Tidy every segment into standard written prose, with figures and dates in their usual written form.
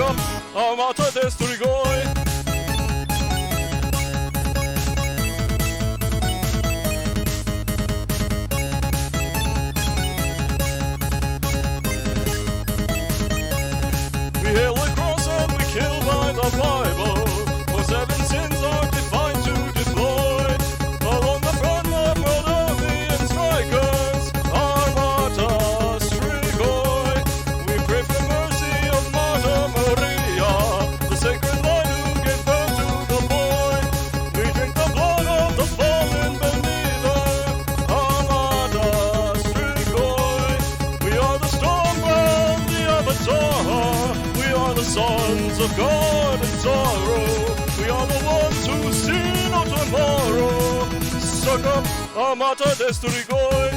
up, Armata Destrigoi. We hail the cross and we kill by the Bible, for 7 sins are defined to deploy. Along the front of Moldavian strikers, Armata Strigoi. We pray for mercy of Marta Maria, the sacred line who gave birth to the boy. We drink the blood of the fallen believer, Armata Strigoi. We are the stormbound, the avatar. We are the sons of God and sorrow. We are the ones who see no tomorrow. Suck up, Armata Destrigoi.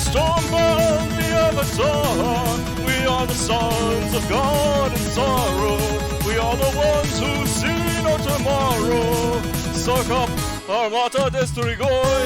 Stormbound, the avatar. We are the sons of God and sorrow. We are the ones who see no tomorrow. Suck up, Armata Destrigoi.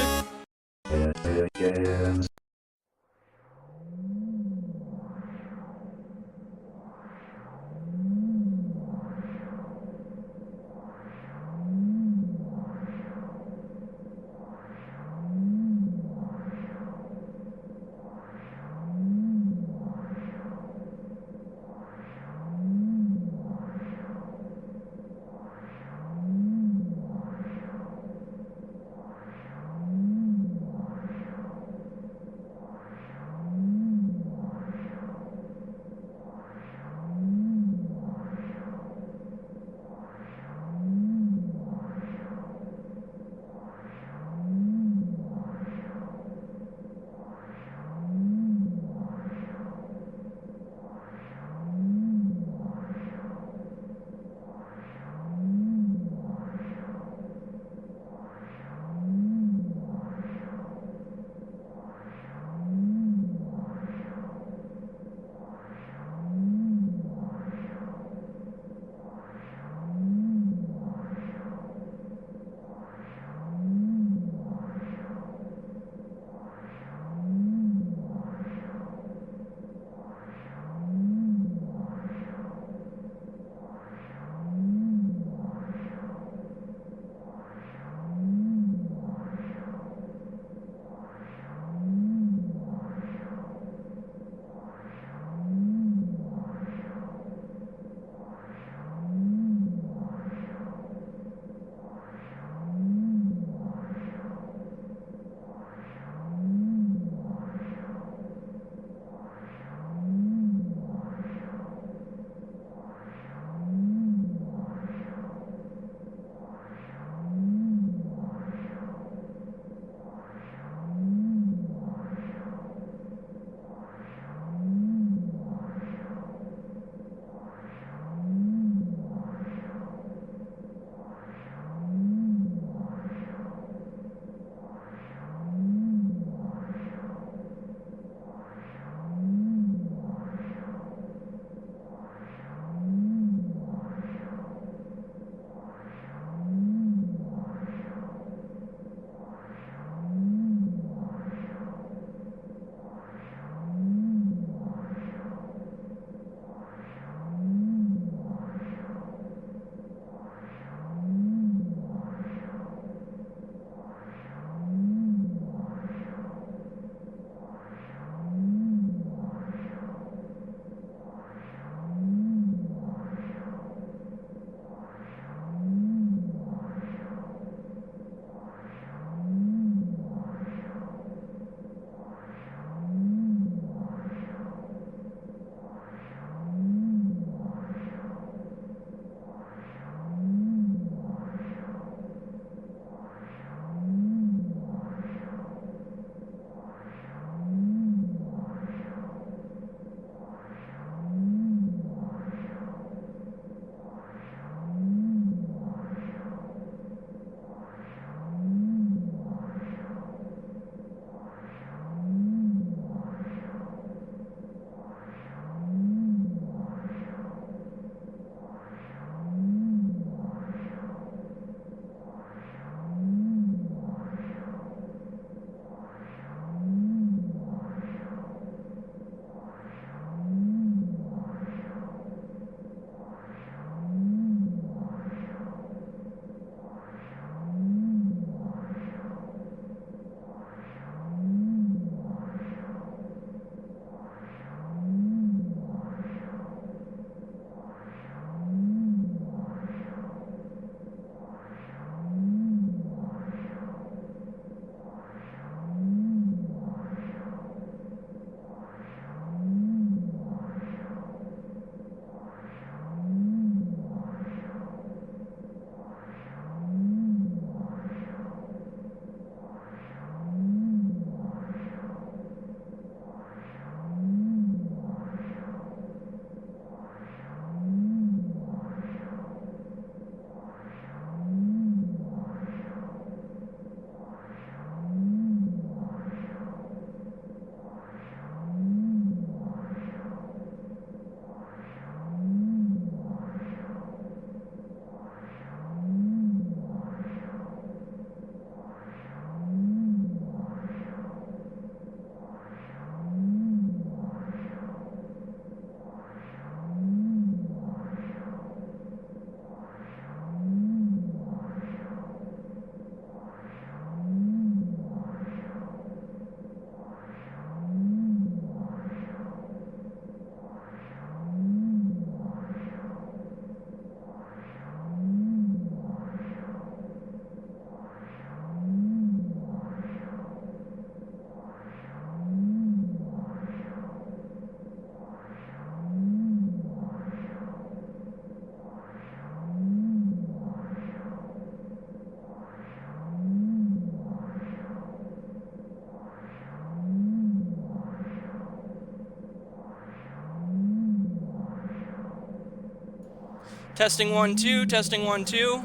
Testing 1, 2, testing 1, 2.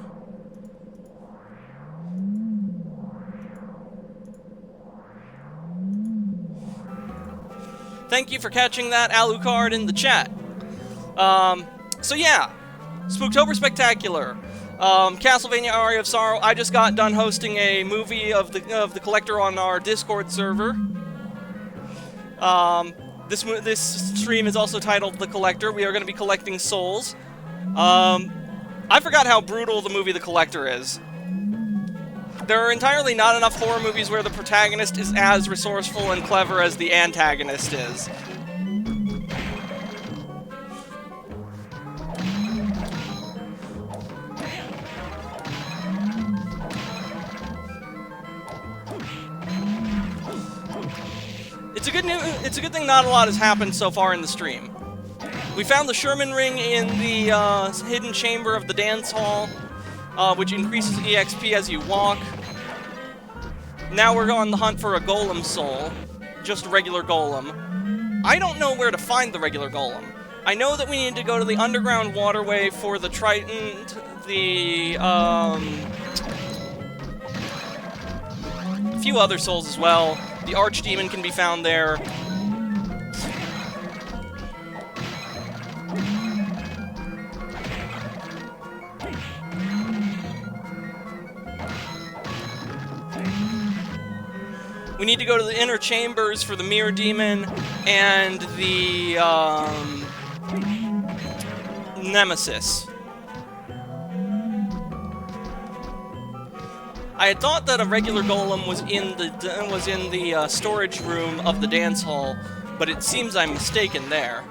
Thank you for catching that, Alucard, in the chat. So yeah, Spooktober Spectacular. Castlevania Aria of Sorrow. I just got done hosting a movie of the Collector on our Discord server. This stream is also titled The Collector. We are going to be collecting souls. I forgot how brutal the movie The Collector is. There are entirely not enough horror movies where the protagonist is as resourceful and clever as the antagonist is. It's a good thing not a lot has happened so far in the stream. We found the Sherman ring in the hidden chamber of the dance hall, which increases EXP as you walk. Now we're on the hunt for a golem soul, just a regular golem. I don't know where to find the regular golem. I know that we need to go to the underground waterway for the Triton, a few other souls as well. The Archdemon can be found there. We need to go to the inner chambers for the Mirror Demon and the Nemesis. I had thought that a regular golem was in the storage room of the dance hall, but it seems I'm mistaken there.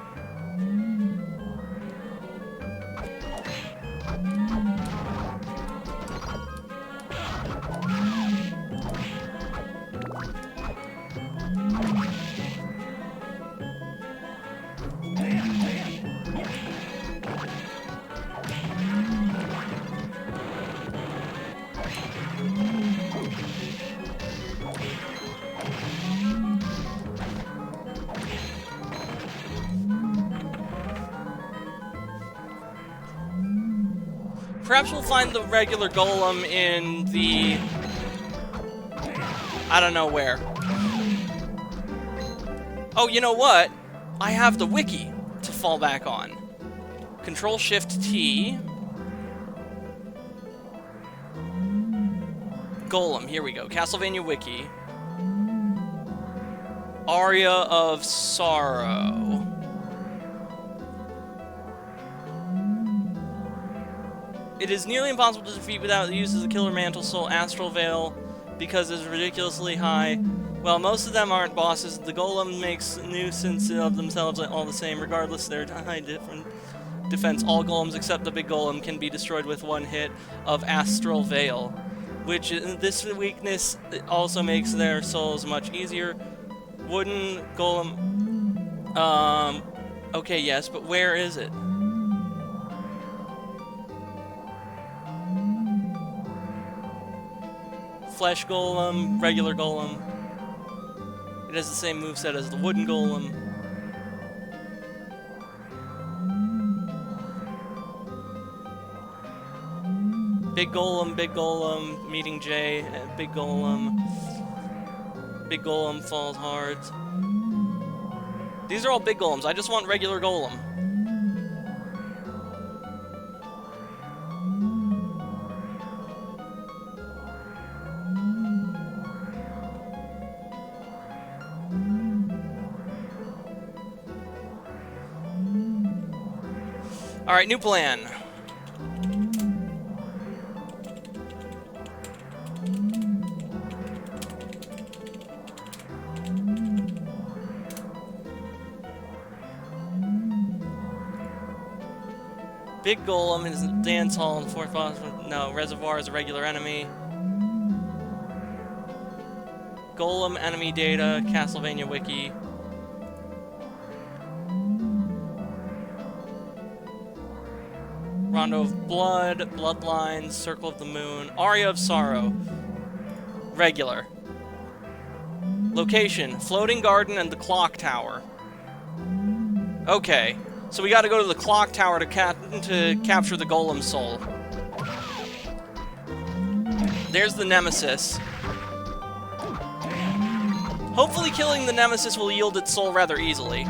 Perhaps we'll find the regular golem in the... I don't know where. Oh, you know what? I have the wiki to fall back on. Control-Shift-T. Golem, here we go. Castlevania wiki. Aria of Sorrow. It is nearly impossible to defeat without the use of the Killer Mantle Soul Astral Veil because it's ridiculously high. Well, most of them aren't bosses. The Golem makes nuisance of themselves all the same, regardless of their high defense. All Golems except the big Golem can be destroyed with one hit of Astral Veil, which this weakness also makes their souls much easier. Wooden Golem... okay, yes, but where is it? Flesh Golem, regular Golem. It has the same moveset as the Wooden Golem. Big Golem, meeting J, Big Golem. Big Golem falls hard. These are all big Golems, I just want regular Golem. Alright, new plan. Big Golem is in the dance hall and the fourth boss. No, Reservoir is a regular enemy. Golem enemy data, Castlevania wiki. Rondo of Blood, Bloodlines, Circle of the Moon, Aria of Sorrow. Regular. Location, Floating Garden and the Clock Tower. Okay, So we gotta go to the clock tower to capture the golem soul. There's the nemesis. Hopefully killing the nemesis will yield its soul rather easily.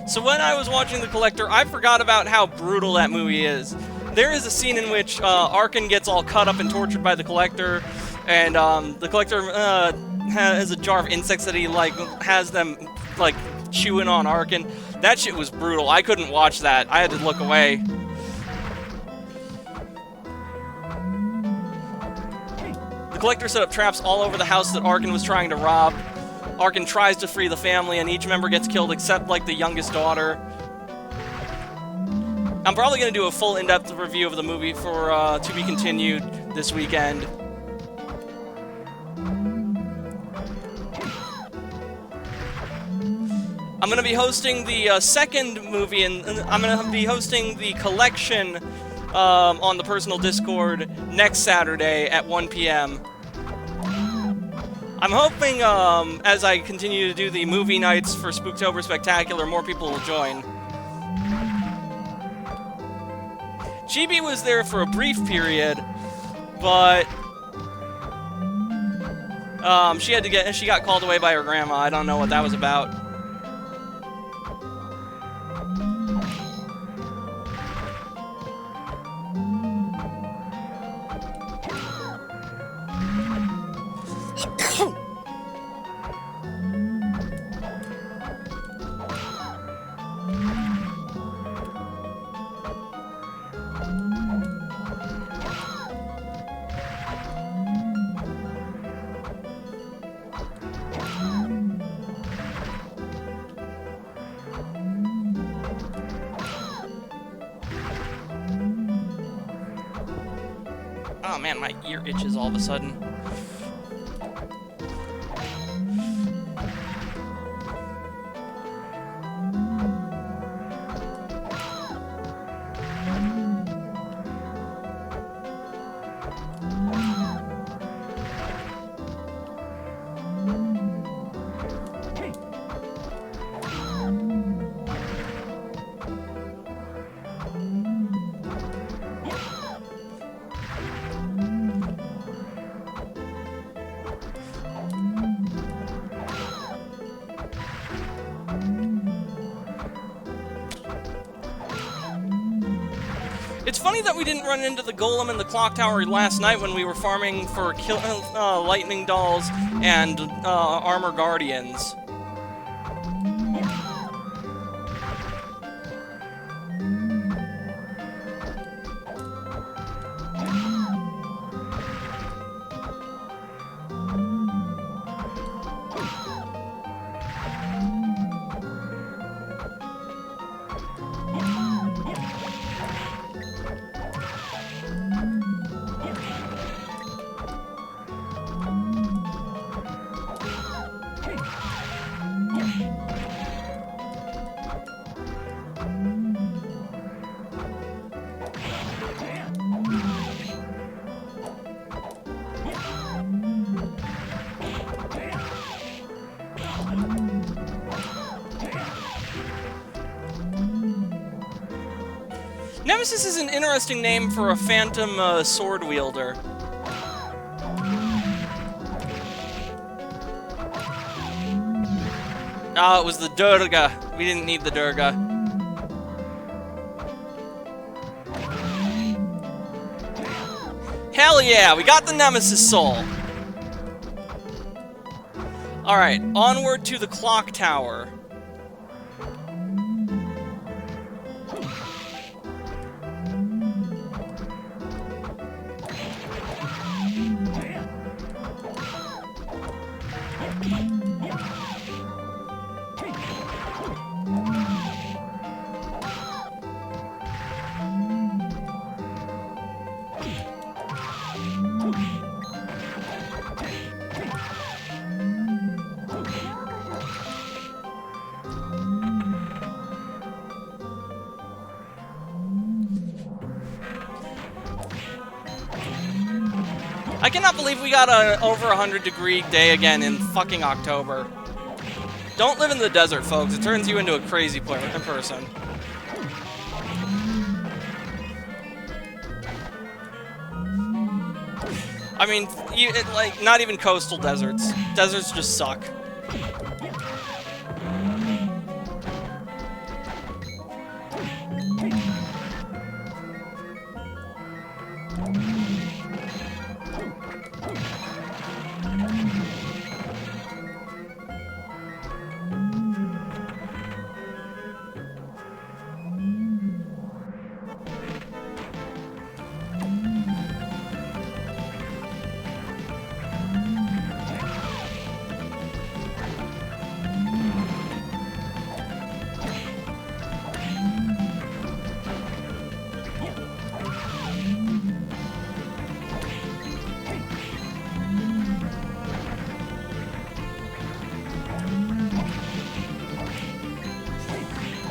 So when I was watching The Collector, I forgot about how brutal that movie is. There is a scene in which Arkin gets all cut up and tortured by the Collector, and the Collector has a jar of insects that he has them chewing on Arkin. That shit was brutal. I couldn't watch that. I had to look away. The Collector set up traps all over the house that Arkin was trying to rob. Arkin tries to free the family, and each member gets killed except, the youngest daughter. I'm probably going to do a full in-depth review of the movie for to be continued this weekend. I'm going to be hosting the second movie, and I'm going to be hosting the collection on the personal Discord next Saturday at 1 p.m. I'm hoping, as I continue to do the movie nights for Spooktober Spectacular, more people will join. Chibi was there for a brief period, but she got called away by her grandma. I don't know what that was about. Oh man, my ear itches all of a sudden. It's funny that we didn't run into the golem in the clock tower last night when we were farming for lightning dolls and armor guardians. Nemesis is an interesting name for a phantom sword wielder. Oh, it was the Durga. We didn't need the Durga. Hell yeah, we got the Nemesis soul. Alright, onward to the clock tower. I cannot believe we got a over 100-degree day again in fucking October. Don't live in the desert, folks. It turns you into a crazy person. I mean, like, not even coastal deserts. Deserts just suck.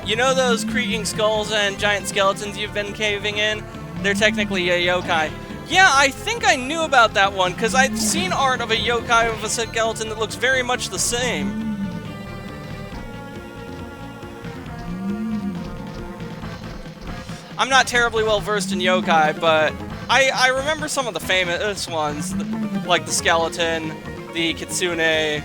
You know those creaking skulls and giant skeletons you've been caving in? They're technically a yokai. Yeah, I think I knew about that one, because I've seen art of a yokai with a skeleton that looks very much the same. I'm not terribly well versed in yokai, but I remember some of the famous ones, like the skeleton, the kitsune.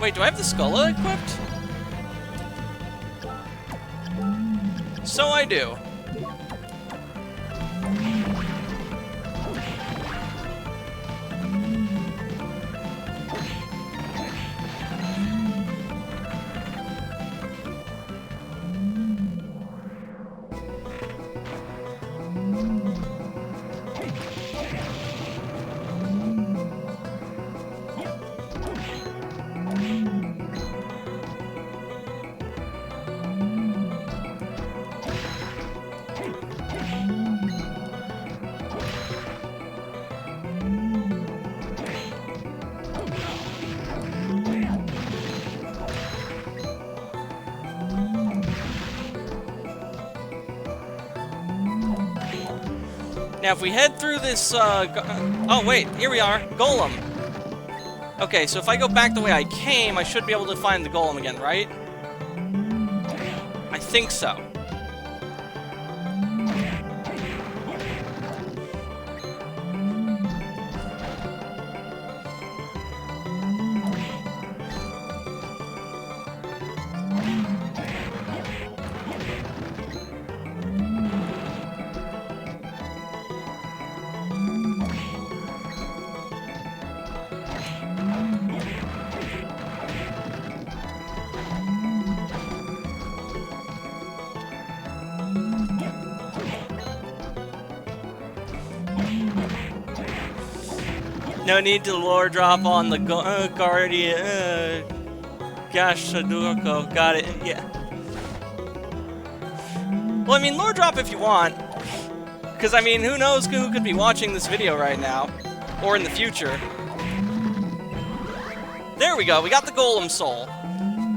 Wait, do I have the skull equipped? So I do. Now, if we head through this, oh, wait, here we are, Golem. Okay, so if I go back the way I came, I should be able to find the Golem again, right? I think so. No need to lore drop on the Guardian. Gosh, Sadurko. Got it. Yeah. Well, I mean, lore drop if you want. Because, I mean, who knows who could be watching this video right now. Or in the future. There we go. We got the Golem Soul.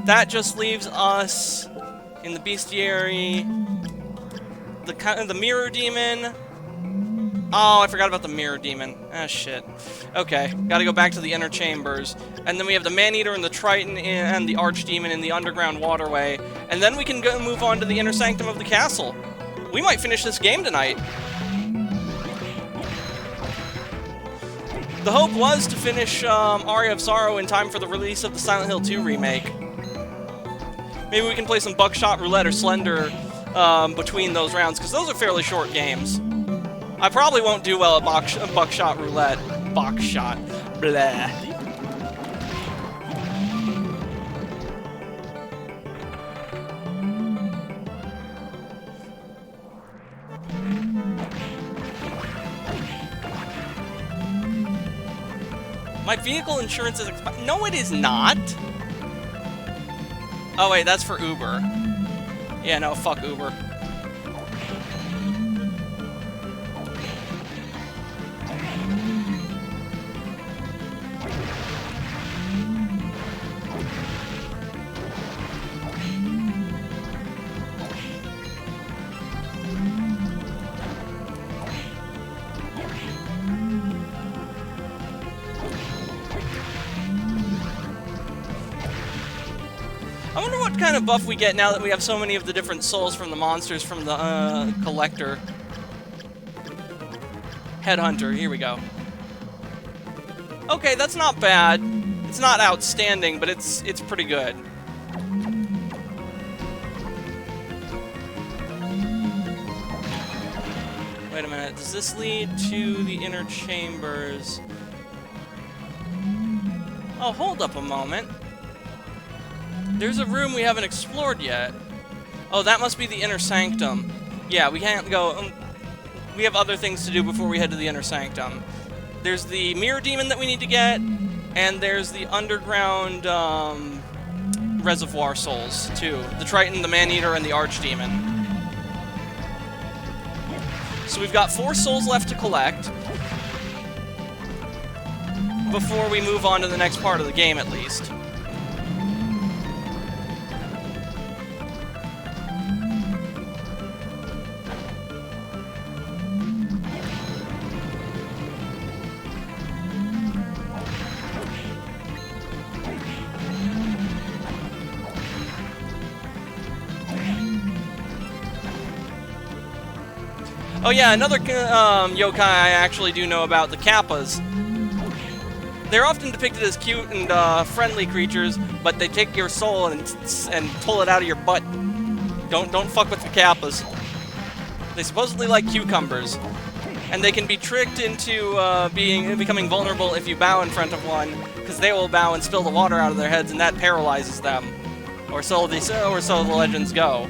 That just leaves us in the Bestiary. The Mirror Demon. Oh, I forgot about the Mirror Demon. Ah, shit. Okay, gotta go back to the inner chambers. And then we have the Maneater and the Triton and the Archdemon in the underground waterway. And then we can go move on to the inner sanctum of the castle. We might finish this game tonight. The hope was to finish Aria of Sorrow in time for the release of the Silent Hill 2 remake. Maybe we can play some Buckshot Roulette or Slender between those rounds, because those are fairly short games. I probably won't do well at Buckshot Roulette. Buckshot. Blah. My vehicle insurance is expired. No, it is not. Oh, wait, that's for Uber. Yeah, no, fuck Uber. I wonder what kind of buff we get now that we have so many of the different souls from the monsters from the collector. Headhunter, here we go. Okay, that's not bad. It's not outstanding, but it's pretty good. Wait a minute, does this lead to the inner chambers? Oh, hold up a moment. There's a room we haven't explored yet. Oh, that must be the inner sanctum. Yeah, we can't go... we have other things to do before we head to the inner sanctum. There's the mirror demon that we need to get, and there's the underground reservoir souls, too. The Triton, the Man-Eater, and the Archdemon. So we've got 4 souls left to collect before we move on to the next part of the game, at least. Oh yeah, another yokai I actually do know about, the Kappas. They're often depicted as cute and friendly creatures, but they take your soul and pull it out of your butt. Don't fuck with the Kappas. They supposedly like cucumbers, and they can be tricked into becoming vulnerable if you bow in front of one, because they will bow and spill the water out of their heads, and that paralyzes them, or so the legends go.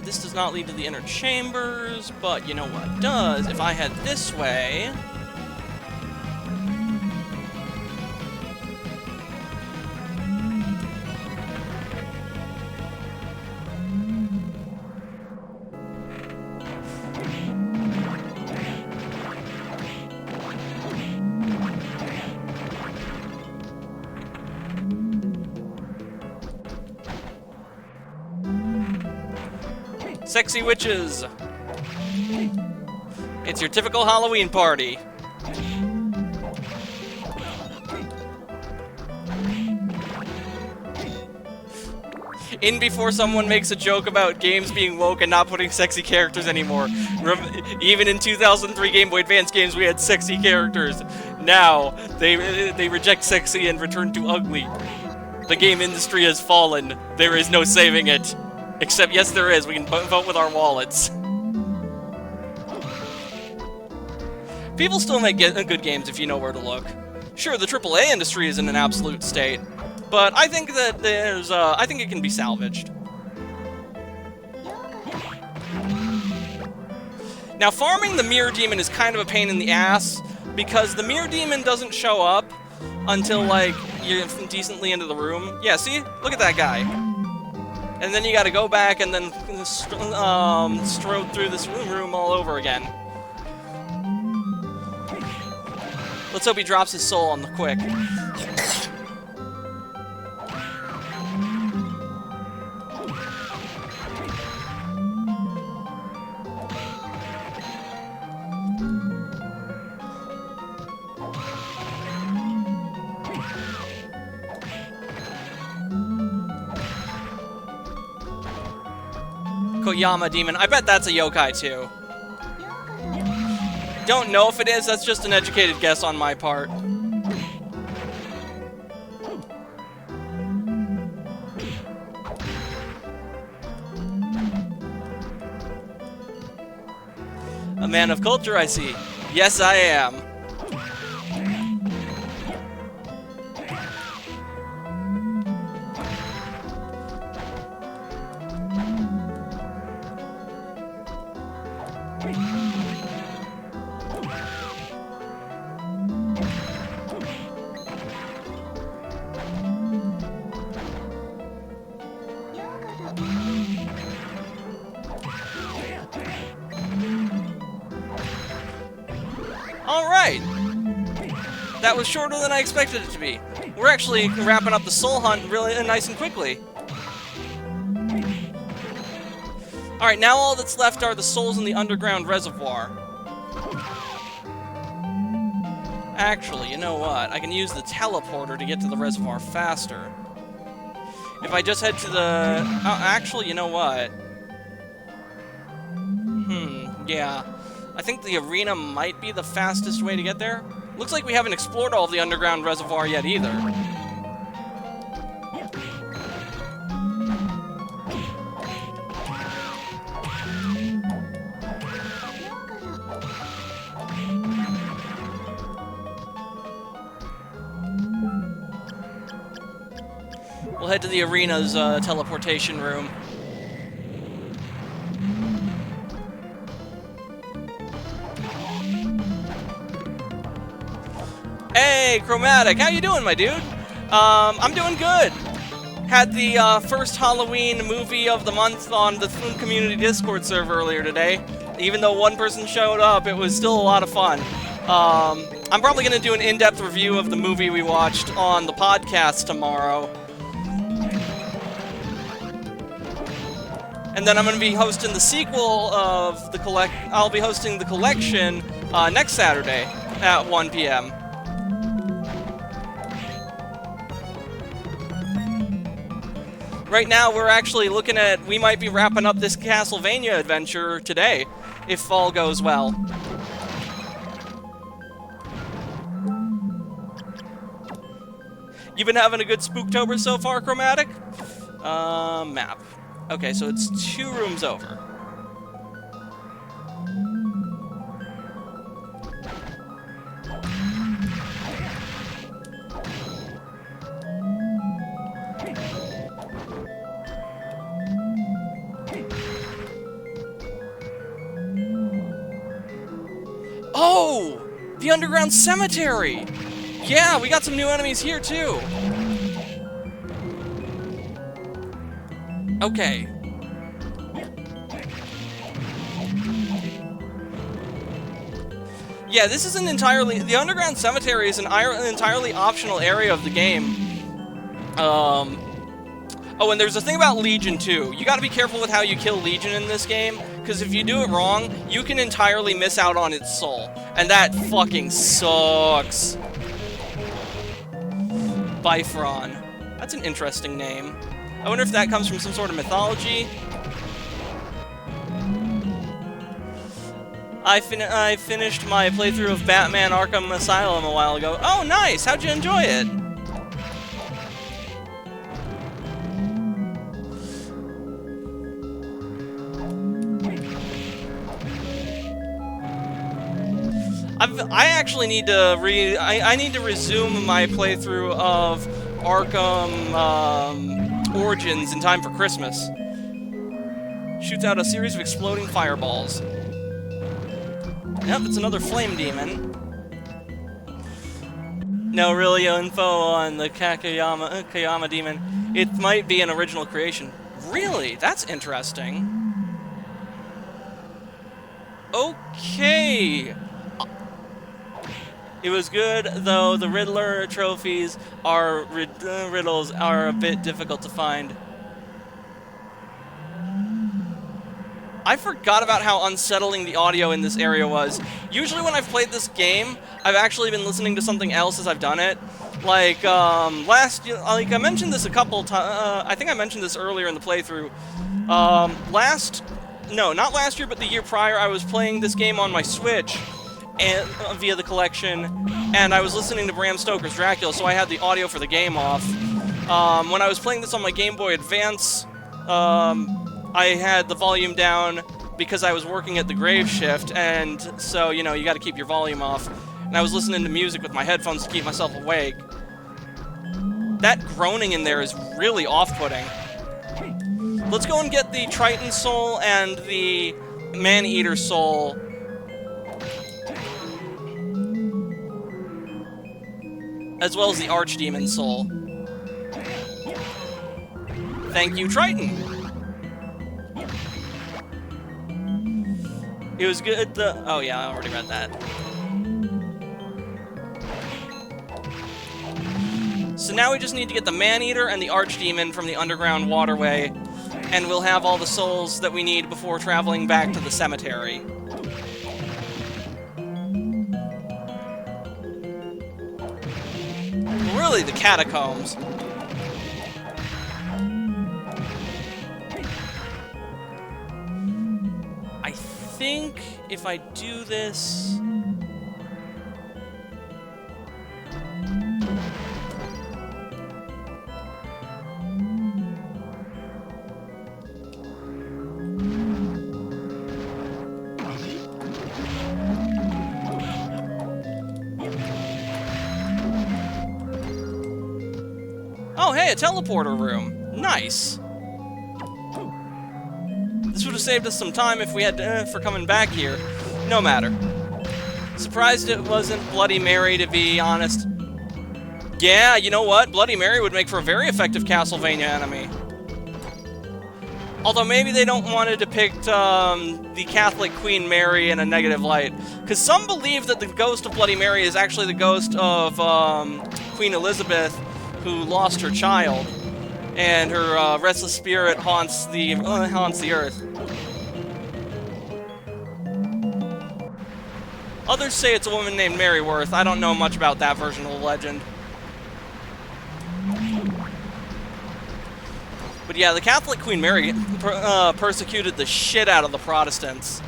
This does not lead to the inner chambers, but you know what does? If I head this way... Sexy witches! It's your typical Halloween party. In before someone makes a joke about games being woke and not putting sexy characters anymore. Even in 2003 Game Boy Advance games we had sexy characters. Now, they reject sexy and return to ugly. The game industry has fallen. There is no saving it. Except, yes, there is. We can vote with our wallets. People still make good games if you know where to look. Sure, the AAA industry is in an absolute state, but I think that I think it can be salvaged. Now, farming the Mirror Demon is kind of a pain in the ass, because the Mirror Demon doesn't show up until, like, you're decently into the room. Yeah, see? Look at that guy. And then you gotta go back and then strode through this room all over again. Let's hope he drops his soul on the quick. Koyama Demon. I bet that's a yokai too. Don't know if it is, that's just an educated guess on my part. A man of culture, I see. Yes, I am. That was shorter than I expected it to be. We're actually wrapping up the soul hunt really nice and quickly. Alright, now all that's left are the souls in the underground reservoir. Actually, you know what? I can use the teleporter to get to the reservoir faster. If I just head to the... actually, you know what? Yeah. I think the arena might be the fastest way to get there. Looks like we haven't explored all of the underground reservoir yet either. We'll head to the arena's teleportation room. Hey, Chromatic, how you doing, my dude? I'm doing good. Had the first Halloween movie of the month on the Foon Community Discord server earlier today. Even though one person showed up, it was still a lot of fun. I'm probably going to do an in-depth review of the movie we watched on the podcast tomorrow. And then I'm going to be hosting the sequel of the I'll be hosting the collection next Saturday at 1 p.m. Right now, we're actually looking at, we might be wrapping up this Castlevania adventure today, if all goes well. You been having a good Spooktober so far, Chromatic? Map. Okay, so it's 2 rooms over. Oh! The underground cemetery! Yeah, we got some new enemies here, too! Okay. Yeah, this is an entirely... The underground cemetery is an entirely optional area of the game. Oh, and there's a thing about Legion, too. You gotta be careful with how you kill Legion in this game, because if you do it wrong, you can entirely miss out on its soul. And that fucking sucks. Bifron. That's an interesting name. I wonder if that comes from some sort of mythology. I finished my playthrough of Batman Arkham Asylum a while ago. Oh, nice! How'd you enjoy it? I actually need to I need to resume my playthrough of Arkham Origins in time for Christmas. Shoots out a series of exploding fireballs. Yep, it's another flame demon. No really info on the Kayama demon. It might be an original creation. Really? That's interesting. Okay. It was good, though the Riddler trophies are riddles are a bit difficult to find. I forgot about how unsettling the audio in this area was. Usually when I've played this game, I've actually been listening to something else as I've done it. Like, I mentioned this a couple times, I think I mentioned this earlier in the playthrough. Not last year, but the year prior, I was playing this game on my Switch, and via the collection, and I was listening to Bram Stoker's Dracula, so I had the audio for the game off. When I was playing this on my Game Boy Advance, I had the volume down because I was working at the grave shift, and so, you know, you gotta keep your volume off. And I was listening to music with my headphones to keep myself awake. That groaning in there is really off-putting. Let's go and get the Triton Soul and the Man-Eater Soul. As well as the Archdemon Soul. Thank you, Triton! It was good, oh yeah, I already read that. So now we just need to get the Man-Eater and the Archdemon from the underground waterway, and we'll have all the souls that we need before traveling back to the cemetery. Well, really, the catacombs. I think if I do this... Oh, hey, a teleporter room. Nice. This would have saved us some time if we had to, for coming back here. No matter. Surprised it wasn't Bloody Mary, to be honest. Yeah, you know what? Bloody Mary would make for a very effective Castlevania enemy. Although maybe they don't want to depict the Catholic Queen Mary in a negative light. Because some believe that the ghost of Bloody Mary is actually the ghost of Queen Elizabeth, who lost her child, and her restless spirit haunts the earth. Others say it's a woman named Mary Worth. I don't know much about that version of the legend. But yeah, the Catholic Queen Mary persecuted the shit out of the Protestants.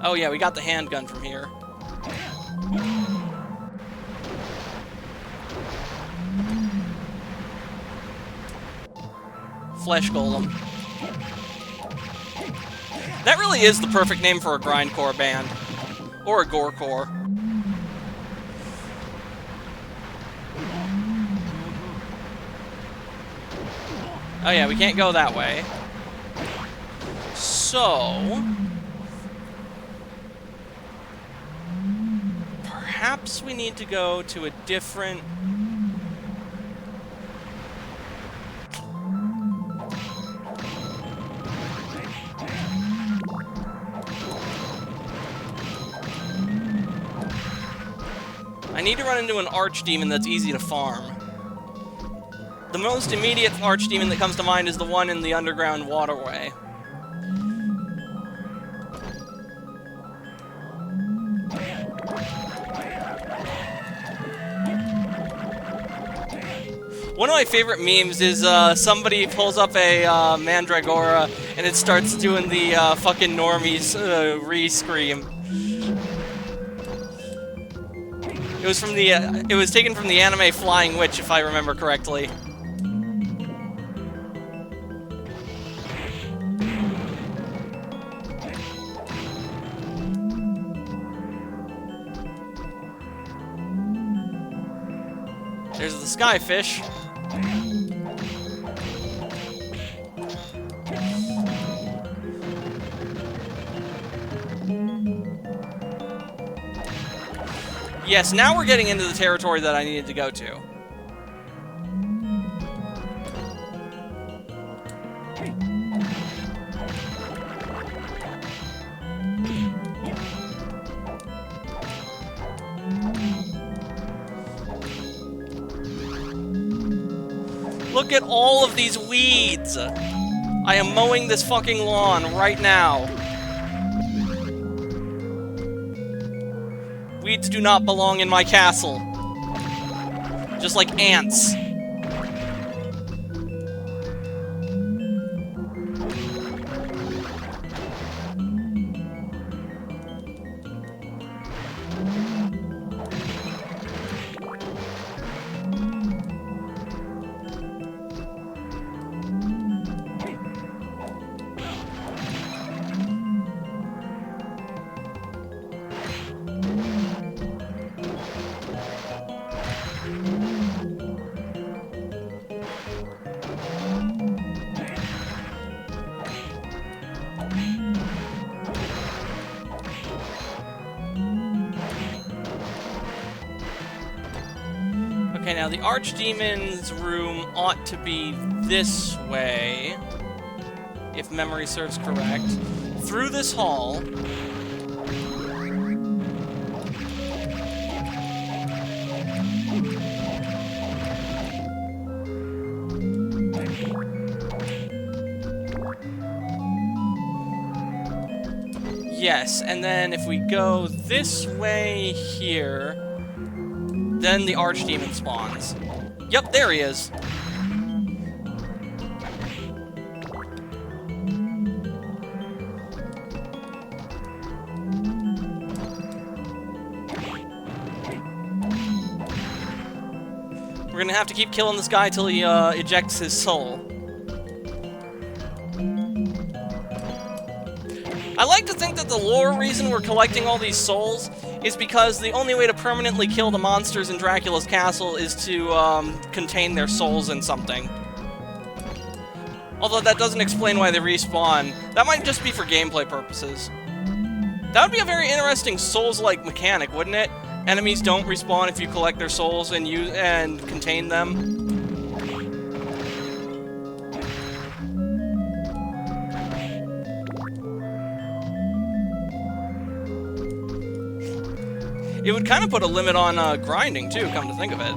Oh yeah, we got the handgun from here. Flesh Golem. That really is the perfect name for a grindcore band. Or a gorecore. Oh yeah, we can't go that way. So... perhaps we need to go to a different... I need to run into an Archdemon that's easy to farm. The most immediate Archdemon that comes to mind is the one in the underground waterway. One of my favorite memes is somebody pulls up a Mandragora and it starts doing the fucking normies re-scream. It was from the it was taken from the anime Flying Witch, if I remember correctly. There's the skyfish. Yes, now we're getting into the territory that I needed to go to. Look at all of these weeds! I am mowing this fucking lawn right now. Weeds do not belong in my castle. Just like ants. Okay, now the Archdemon's room ought to be this way. if memory serves correct, through this hall. Yes, and then if we go this way here, then the Archdemon spawns. Yep, there he is. We're gonna have to keep killing this guy till he ejects his soul. I like to think that the lore reason we're collecting all these souls is because the only way to permanently kill the monsters in Dracula's castle is to contain their souls in something. Although that doesn't explain why they respawn. That might just be for gameplay purposes. That would be a very interesting Souls-like mechanic, wouldn't it? Enemies don't respawn if you collect their souls and contain them. It would kind of put a limit on grinding, too, come to think of it.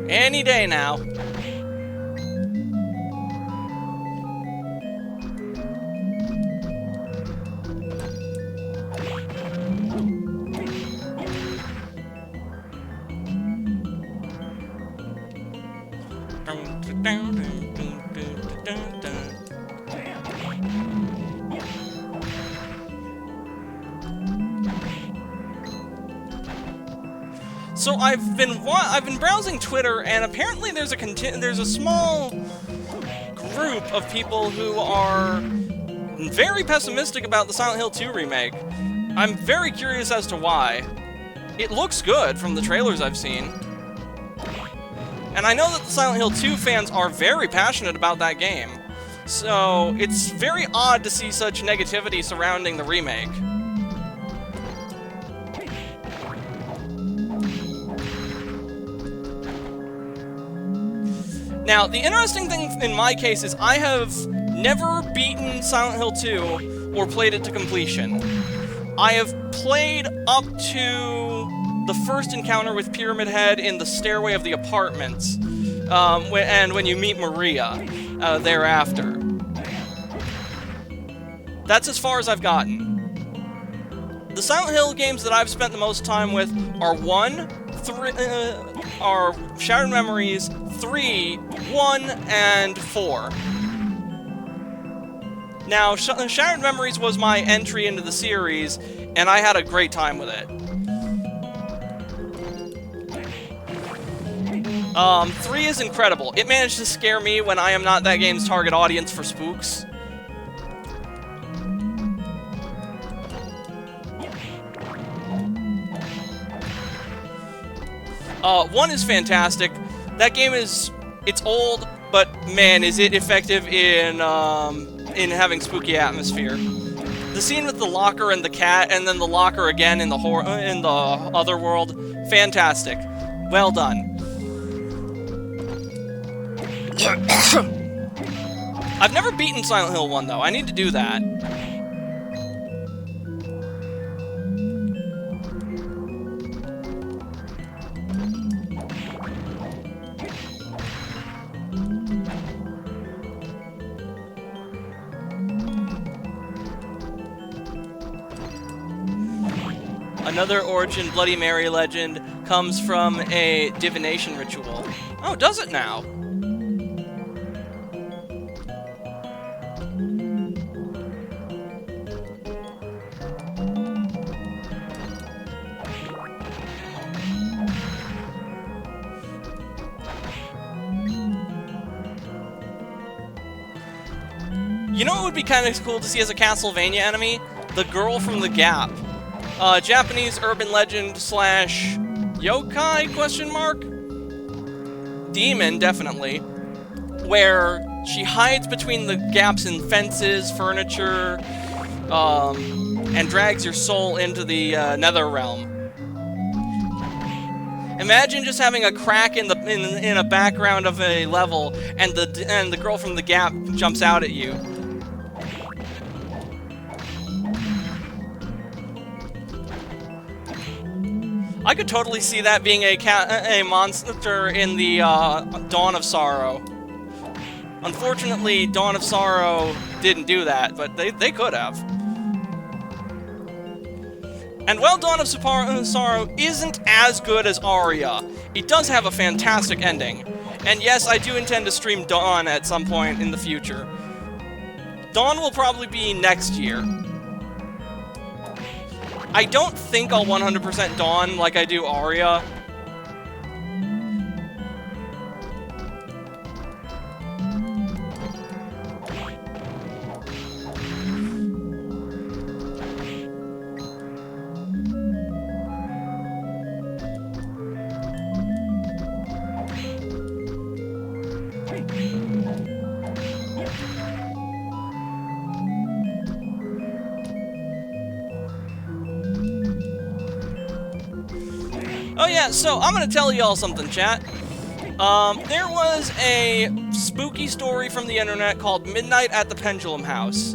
Any day now. So I've been browsing Twitter, and apparently there's a small group of people who are very pessimistic about the Silent Hill 2 remake. I'm very curious as to why. It looks good from the trailers I've seen. And I know that the Silent Hill 2 fans are very passionate about that game. So it's very odd to see such negativity surrounding the remake. Now, the interesting thing in my case is I have never beaten Silent Hill 2 or played it to completion. I have played up to the first encounter with Pyramid Head in the stairway of the apartments, and when you meet Maria thereafter. That's as far as I've gotten. The Silent Hill games that I've spent the most time with are are Shattered Memories, 3, 1, and 4. Now, Shattered Memories was my entry into the series, and I had a great time with it. 3 is incredible. It managed to scare me when I am not that game's target audience for spooks. One is fantastic. That game it's old, but man, is it effective in having spooky atmosphere. The scene with the locker and the cat, and then the locker again in the other world, fantastic. Well done. I've never beaten Silent Hill 1 though. I need to do that. Another origin Bloody Mary legend comes from a divination ritual. Oh, does it now? You know what would be kind of cool to see as a Castlevania enemy? The Girl from the Gap. Japanese urban legend slash yokai, question mark? Demon, definitely. Where she hides between the gaps in fences, furniture, and drags your soul into the nether realm. Imagine just having a crack in a background of a level, and the girl from the gap jumps out at you. I could totally see that being a monster in the Dawn of Sorrow. Unfortunately, Dawn of Sorrow didn't do that, but they could have. And while Dawn of Sorrow isn't as good as Aria, it does have a fantastic ending. And yes, I do intend to stream Dawn at some point in the future. Dawn will probably be next year. I don't think I'll 100% Dawn like I do Aria. Oh yeah, so I'm gonna tell y'all something, chat. There was a spooky story from the internet called Midnight at the Pendulum House.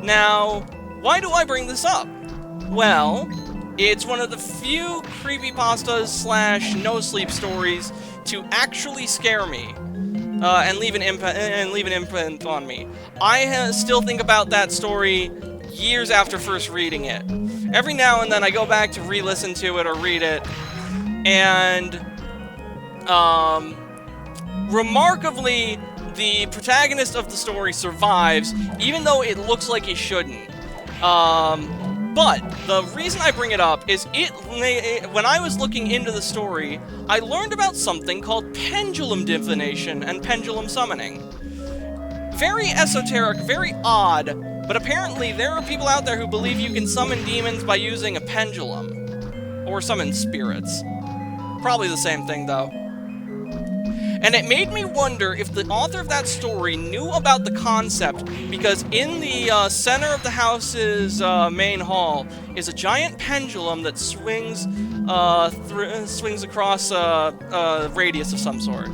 Now, why do I bring this up? Well, it's one of the few creepypastas slash no-sleep stories to actually scare me, and leave an imprint on me. I still think about that story years after first reading it. Every now and then I go back to re-listen to it or read it, and remarkably, the protagonist of the story survives, even though it looks like he shouldn't. But the reason I bring it up is when I was looking into the story, I learned about something called pendulum divination and pendulum summoning. Very esoteric, very odd, but apparently there are people out there who believe you can summon demons by using a pendulum. Or summon spirits. Probably the same thing, though. And it made me wonder if the author of that story knew about the concept, because in the center of the house's main hall is a giant pendulum that swings across a radius of some sort.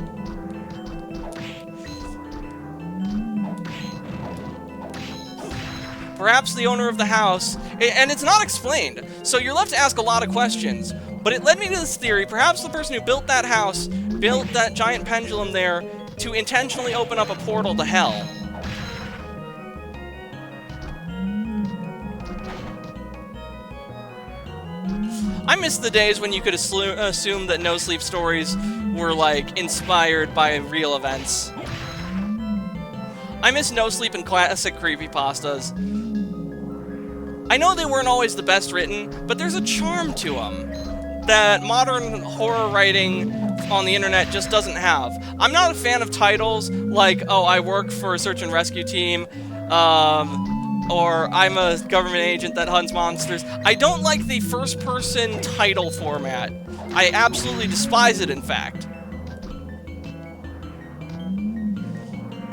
Perhaps the owner of the house, and it's not explained, so you're left to ask a lot of questions. But it led me to this theory: perhaps the person who built that house built that giant pendulum there to intentionally open up a portal to hell. I miss the days when you could assume that no-sleep stories were, like, inspired by real events. I miss no-sleep and classic creepypastas. I know they weren't always the best written, but there's a charm to them that modern horror writing on the internet just doesn't have. I'm not a fan of titles like, oh, I work for a search and rescue team, or I'm a government agent that hunts monsters. I don't like the first-person title format. I absolutely despise it, in fact.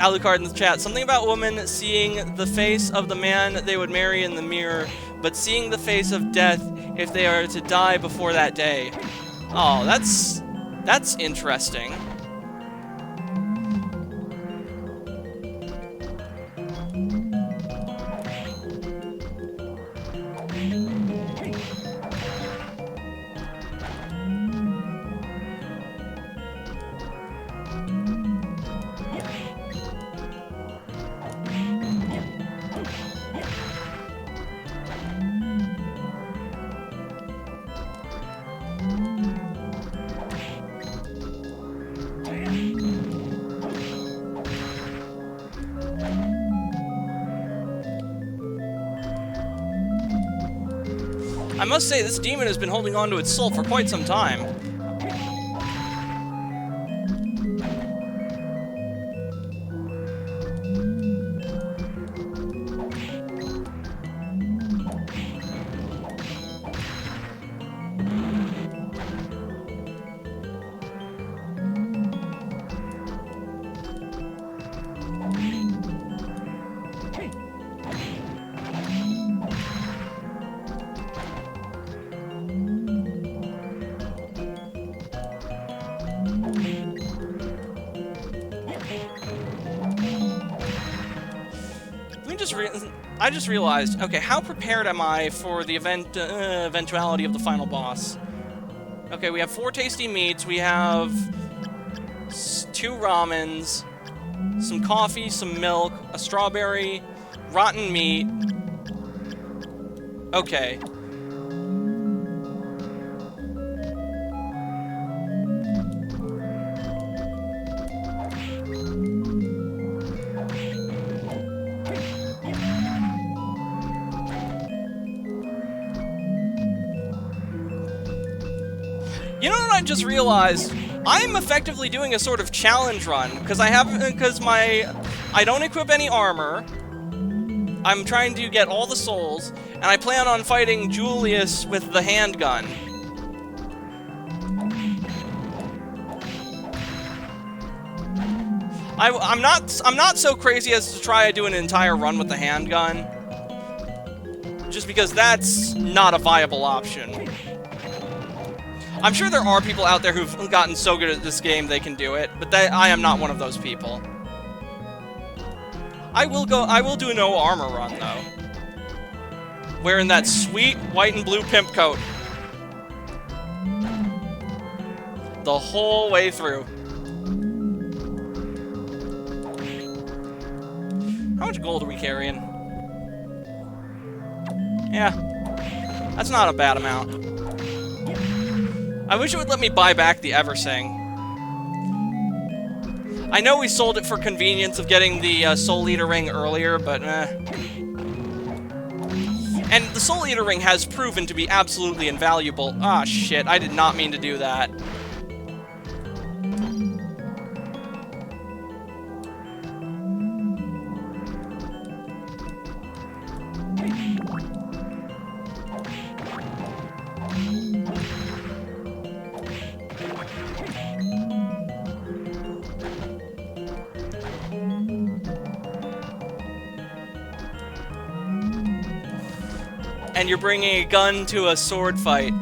Alucard in the chat, something about women seeing the face of the man they would marry in the mirror, but seeing the face of death if they are to die before that day. Oh, that's interesting. I must say, this demon has been holding on to its soul for quite some time. I just realized, okay, how prepared am I for the eventuality of the final boss? Okay, we have 4 tasty meats, we have 2 ramens, some coffee, some milk, a strawberry, rotten meat. Okay. You know what I just realized? I'm effectively doing a sort of challenge run because I don't equip any armor. I'm trying to get all the souls, and I plan on fighting Julius with the handgun. I'm not so crazy as to try to do an entire run with the handgun, just because that's not a viable option. I'm sure there are people out there who've gotten so good at this game they can do it, but I am not one of those people. I will do a no armor run though. Wearing that sweet white and blue pimp coat. The whole way through. How much gold are we carrying? Yeah. That's not a bad amount. I wish it would let me buy back the Eversing. I know we sold it for convenience of getting the Soul Eater ring earlier, but And the Soul Eater ring has proven to be absolutely invaluable. Ah, shit, I did not mean to do that. And you're bringing a gun to a sword fight.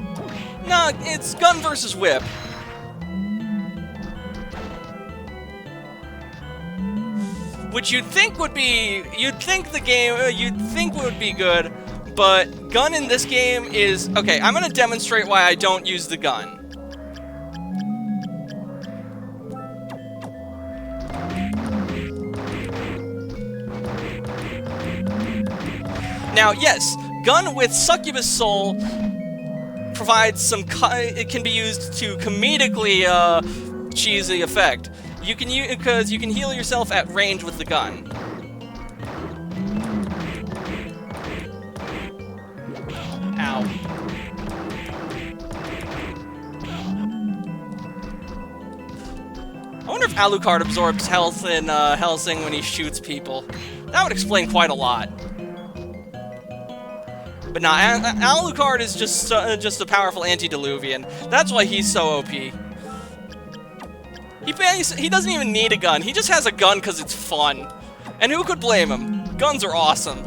No, it's gun versus whip. Which you'd think would be good, but gun in this game is... Okay, I'm gonna demonstrate why I don't use the gun. Now, yes, gun with Succubus Soul provides some... It can be used to comedically cheese the effect. You can use because you can heal yourself at range with the gun. Ow. I wonder if Alucard absorbs health in Hellsing when he shoots people. That would explain quite a lot. But nah, Alucard is just a powerful antediluvian. That's why he's so OP. He doesn't even need a gun. He just has a gun because it's fun. And who could blame him? Guns are awesome.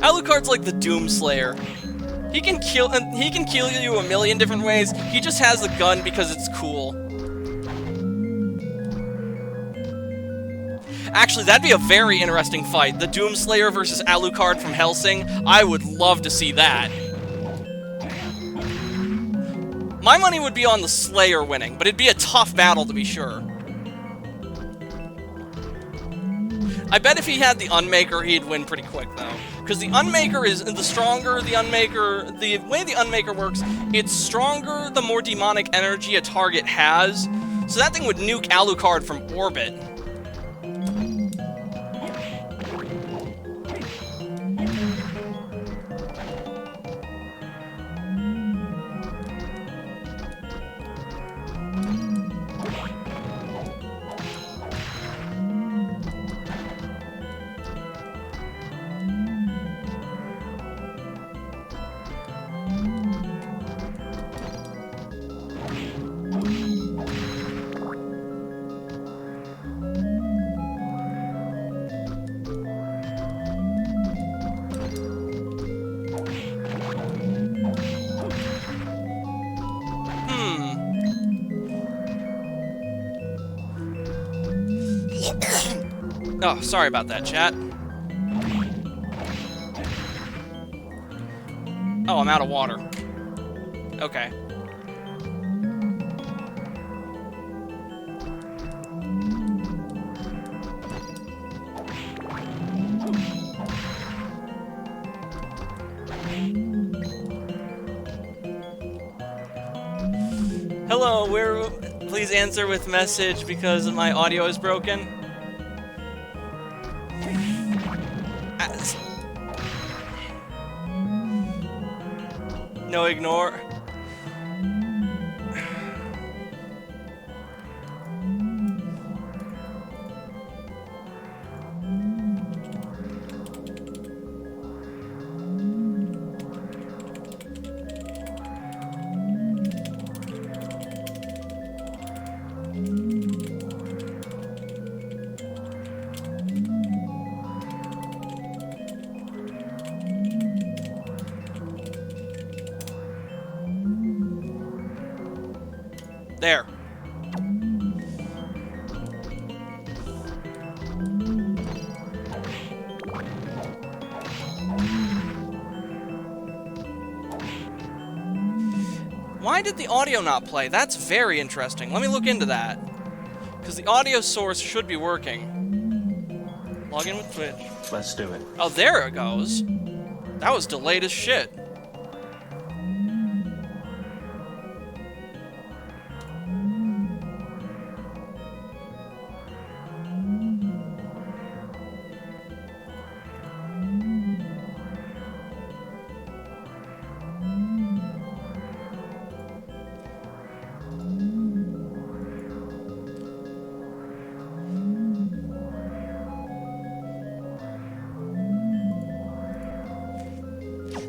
Alucard's like the Doomslayer. He can kill you a million different ways. He just has a gun because it's cool. Actually, that'd be a very interesting fight. The Doomslayer versus Alucard from Hellsing. I would love to see that. My money would be on the Slayer winning, but it'd be a tough battle to be sure. I bet if he had the Unmaker, he'd win pretty quick, though. Because the Unmaker is... The stronger the Unmaker... The way the Unmaker works, it's stronger the more demonic energy a target has. So that thing would nuke Alucard from orbit. Oh, sorry about that, chat. Oh, I'm out of water. Okay. Hello, please answer with message because my audio is broken. No, ignore. There. Why did the audio not play? That's very interesting. Let me look into that. Because the audio source should be working. Log in with Twitch. Let's do it. Oh, there it goes. That was delayed as shit.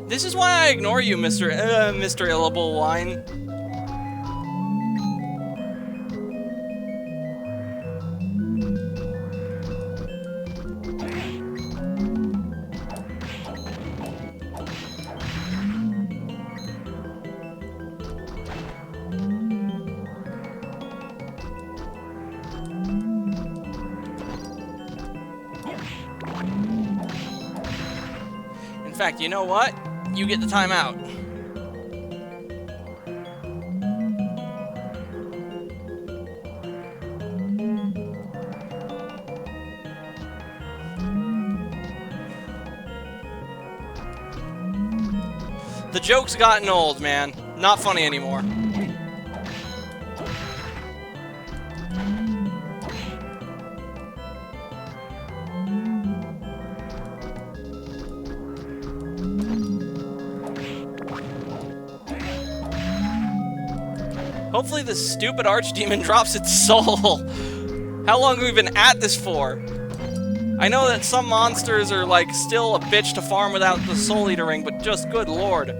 This is why I ignore you, Mr. Illable Wine. In fact, you know what? You get the timeout. The joke's gotten old, man. Not funny anymore. Hopefully this stupid archdemon drops its soul. How long have we been at this for? I know that some monsters are, like, still a bitch to farm without the Soul Eater ring, but just good lord.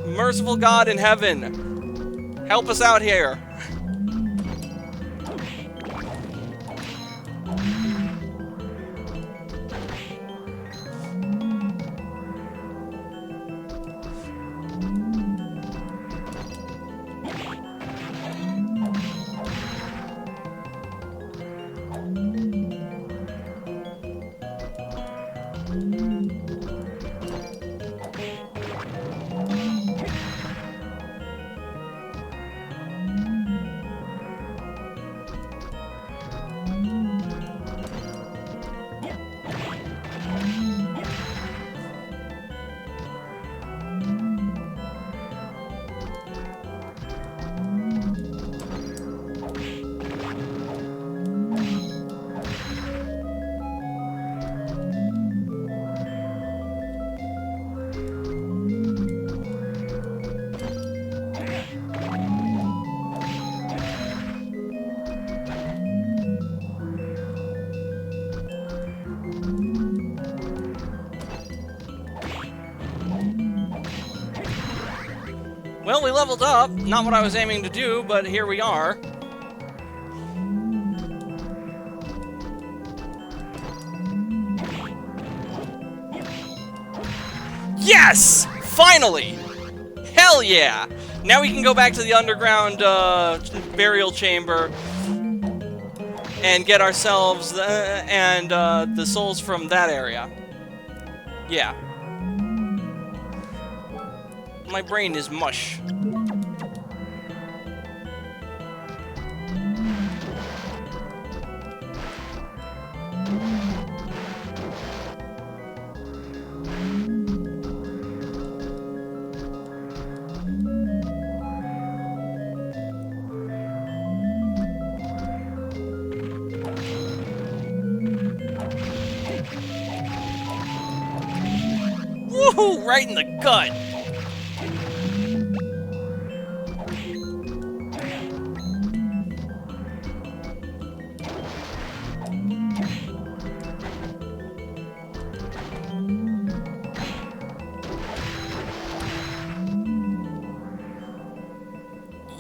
Merciful God in heaven, help us out here. Well, we leveled up. Not what I was aiming to do, but here we are. Yes! Finally! Hell yeah! Now we can go back to the underground burial chamber and get ourselves the souls from that area. Yeah. My brain is mush. Woohoo! Right in the gut!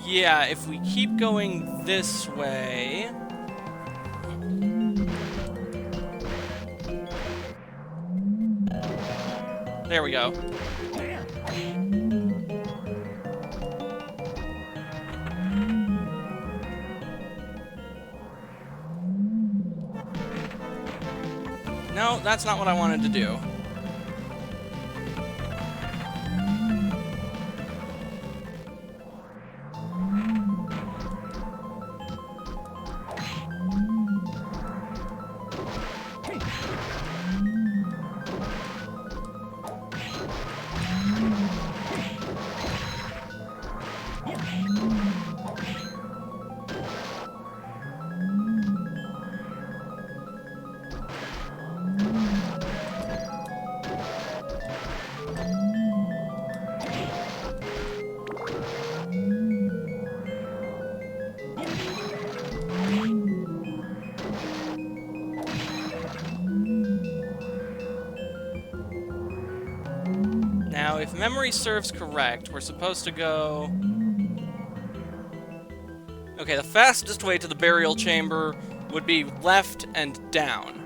Yeah, if we keep going this way... There we go. No, that's not what I wanted to do. Now, if memory serves correct, we're supposed to go... Okay, the fastest way to the burial chamber would be left and down.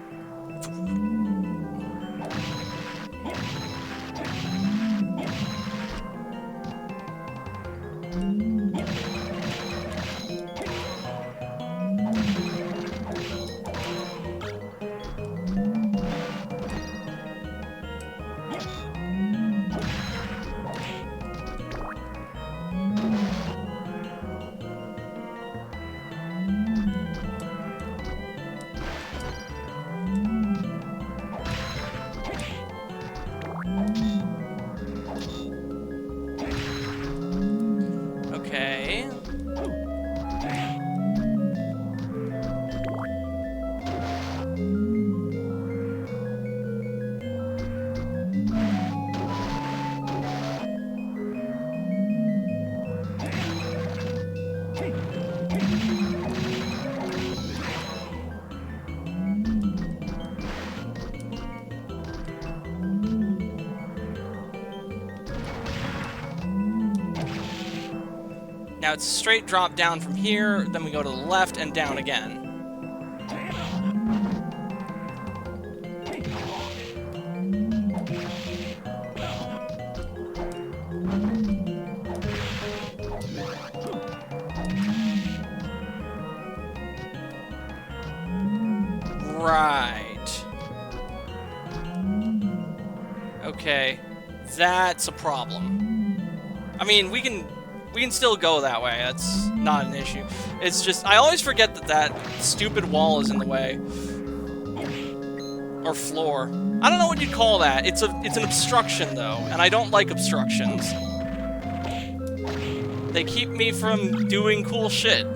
Okay. Now it's a straight drop down from here, then we go to the left and down again. Right. Okay, that's a problem. I mean, we can still go that way. That's not an issue. It's just, I always forget that that stupid wall is in the way. Or floor. I don't know what you'd call that. It's an obstruction, though, and I don't like obstructions. They keep me from doing cool shit.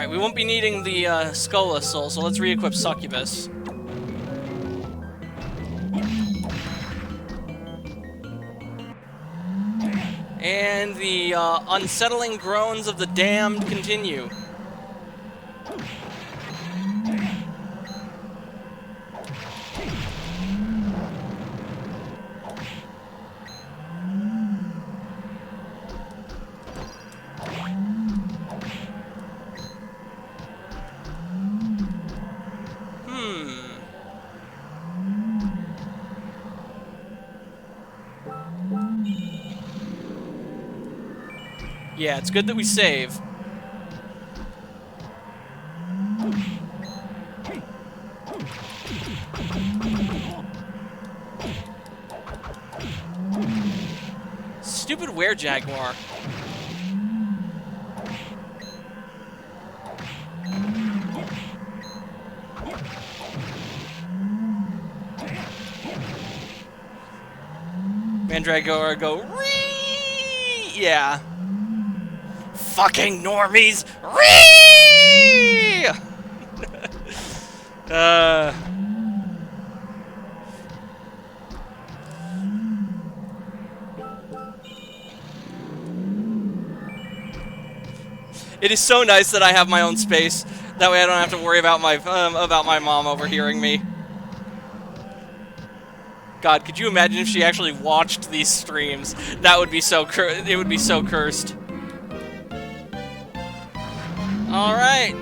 Alright, we won't be needing the Skola soul, so let's re-equip Succubus. And the unsettling groans of the damned continue. Yeah, it's good that we save. Stupid were-jaguar. Mandragora go, Ree! Yeah. Fucking normies! Ree! It is so nice that I have my own space. That way I don't have to worry about my mom overhearing me. God, could you imagine if she actually watched these streams? That would be so it would be so cursed. All right,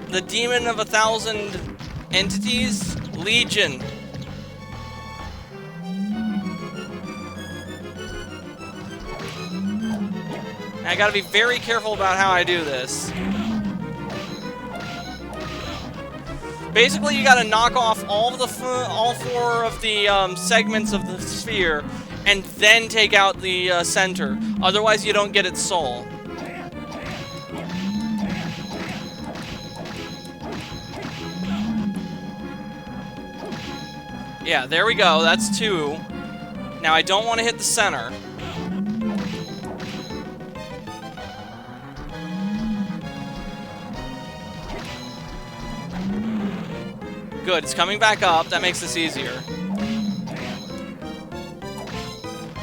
the demon of 1,000 entities, Legion. I gotta be very careful about how I do this. Basically, you gotta knock off all 4 of the segments of the sphere, and then take out the center. Otherwise, you don't get its soul. Yeah, there we go. That's 2. Now I don't want to hit the center. Good, it's coming back up. That makes this easier.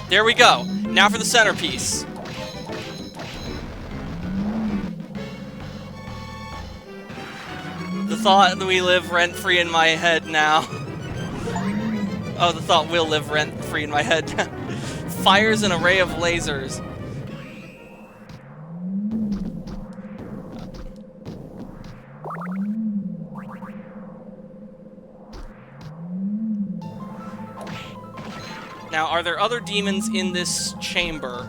There we go. Now for the centerpiece. The thought that we live rent-free in my head now. Oh, the thought will live rent-free in my head. Fires an array of lasers. Now, are there other demons in this chamber?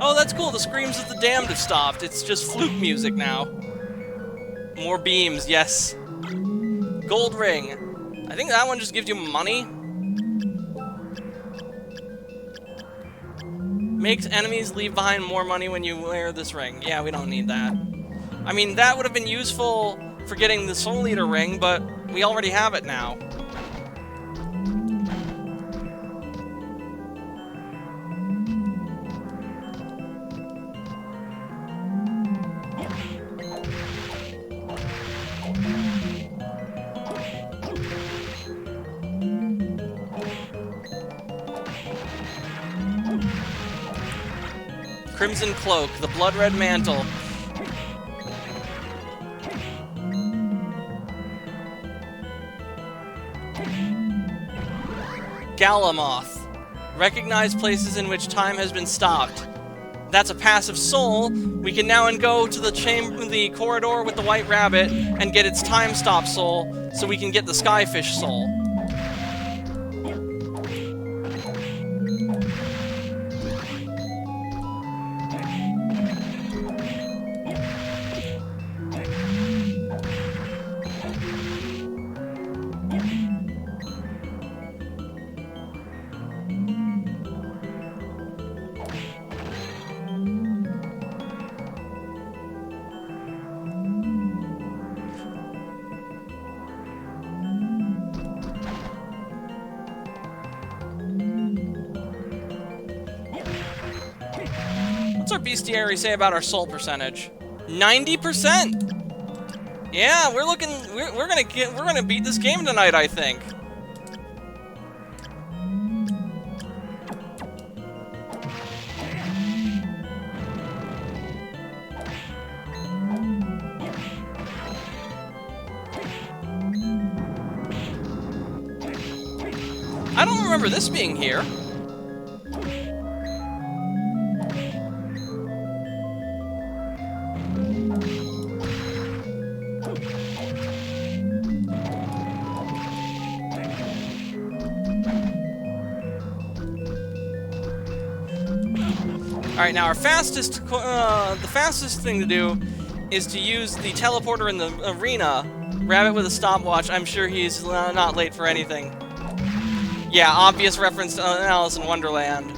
Oh, that's cool. The screams of the damned have stopped. It's just flute music now. More beams, yes. Gold ring. I think that one just gives you money. Makes enemies leave behind more money when you wear this ring. Yeah, we don't need that. I mean, that would have been useful for getting the Soul Eater ring, but we already have it now. Crimson Cloak, the Blood Red Mantle. Galamoth. Recognize places in which time has been stopped. That's a passive soul. We can now go to the corridor with the White Rabbit and get its time stop soul, so we can get the Skyfish soul. What's our bestiary say about our soul percentage? 90%. Yeah, we're gonna beat this game tonight, I think. I don't remember this being here. Alright, now our fastest, the fastest thing to do is to use the teleporter in the arena, grab it with a stopwatch. I'm sure he's not late for anything. Yeah, obvious reference to Alice in Wonderland.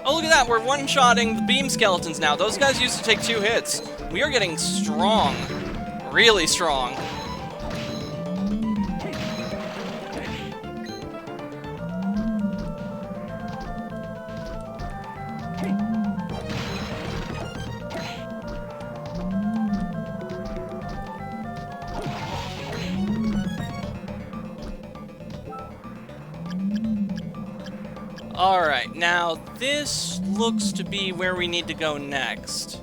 Oh, look at that, we're one-shotting the beam skeletons now. Those guys used to take 2 hits. We are getting strong. Really strong. Alright, now this looks to be where we need to go next.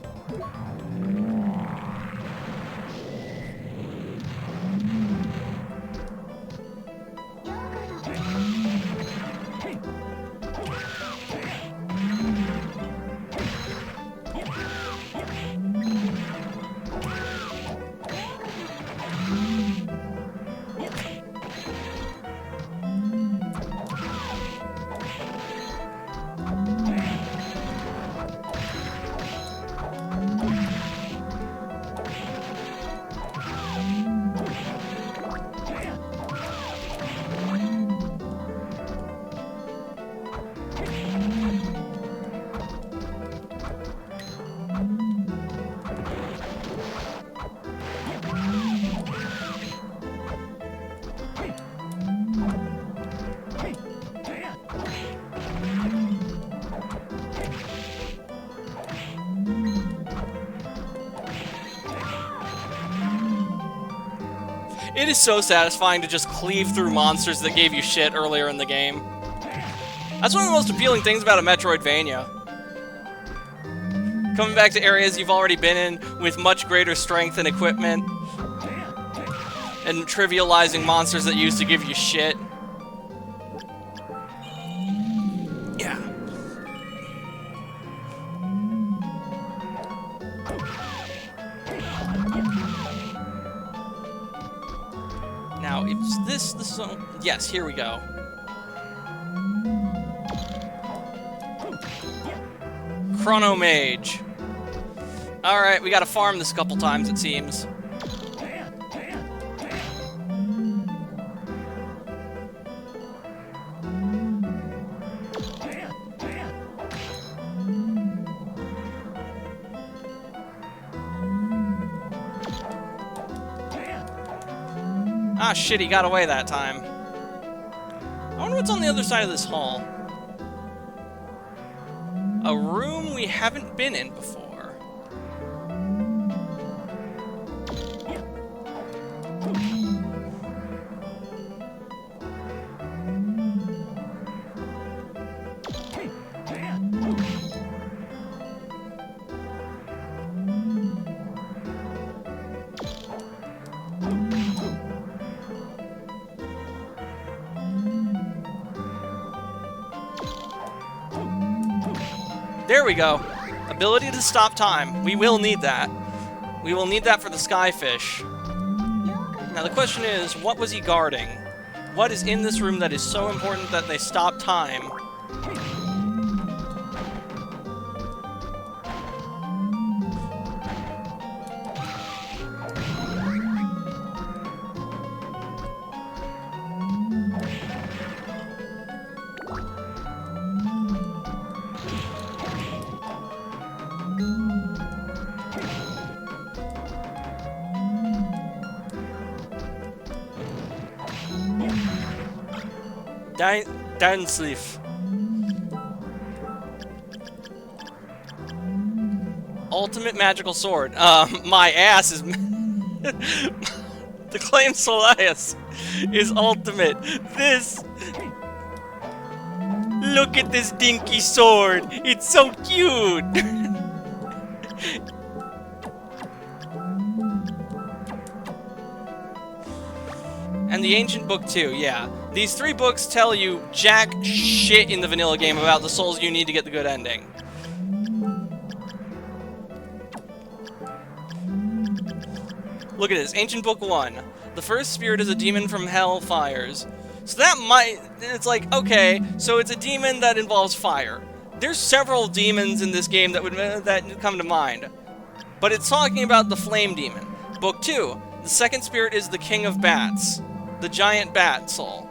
It is so satisfying to just cleave through monsters that gave you shit earlier in the game. That's one of the most appealing things about a Metroidvania. Coming back to areas you've already been in with much greater strength and equipment, and trivializing monsters that used to give you shit. Yeah. Now, it's this is... Yes, here we go. Chrono Mage. Alright, we gotta farm this a couple times, it seems. Ah, shit, he got away that time. I wonder what's on the other side of this hall. A room we haven't been in before. There we go. Ability to stop time. We will need that. We will need that for the skyfish. Now the question is, what was he guarding? What is in this room that is so important that they stop time? Downsleeve. Ultimate magical sword. My ass is... The claim Solias is ultimate. This... Look at this dinky sword. It's so cute. And the Ancient Book too, yeah. These 3 books tell you jack shit in the vanilla game about the souls you need to get the good ending. Look at this, Ancient Book 1. The first spirit is a demon from hell fires. So that might... It's like, okay, so it's a demon that involves fire. There's several demons in this game that come to mind. But it's talking about the flame demon. Book 2. The second spirit is the king of bats. The giant bat soul.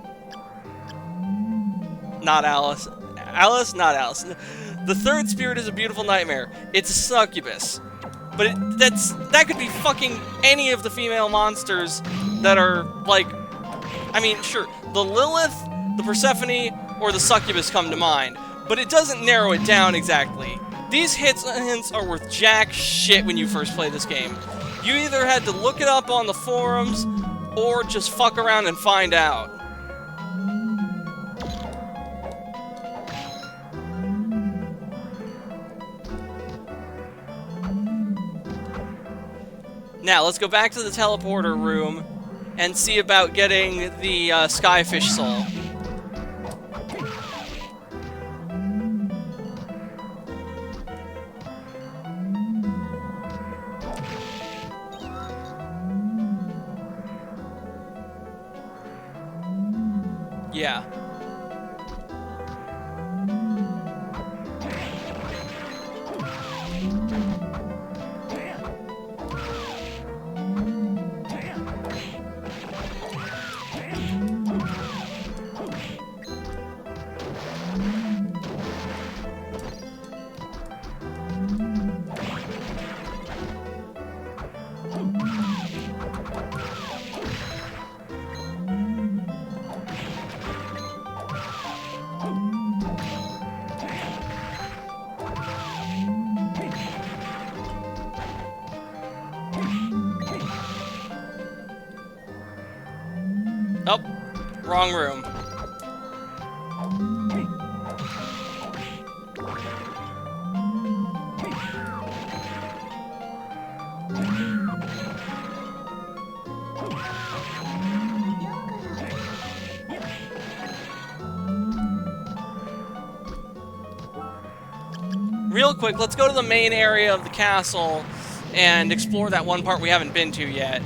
Not Alice. Alice? Not Alice. The third spirit is a beautiful nightmare. It's a succubus. But that could be fucking any of the female monsters that are, like... I mean, sure, the Lilith, the Persephone, or the succubus come to mind. But it doesn't narrow it down exactly. These hints are worth jack shit when you first play this game. You either had to look it up on the forums, or just fuck around and find out. Now, let's go back to the teleporter room and see about getting the Skyfish soul. Yeah. Oh, wrong room. Real quick, let's go to the main area of the castle and explore that one part we haven't been to yet,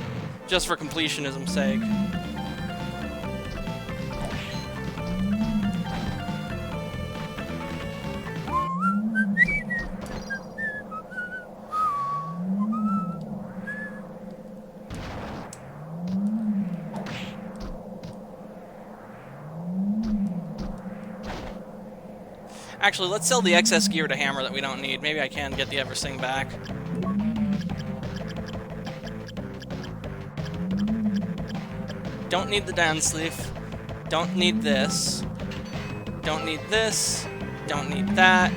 just for completionism's sake. Actually, let's sell the excess gear to Hammer that we don't need. Maybe I can get the Eversing back. Don't need the down sleeve. Don't need this. Don't need this. Don't need that.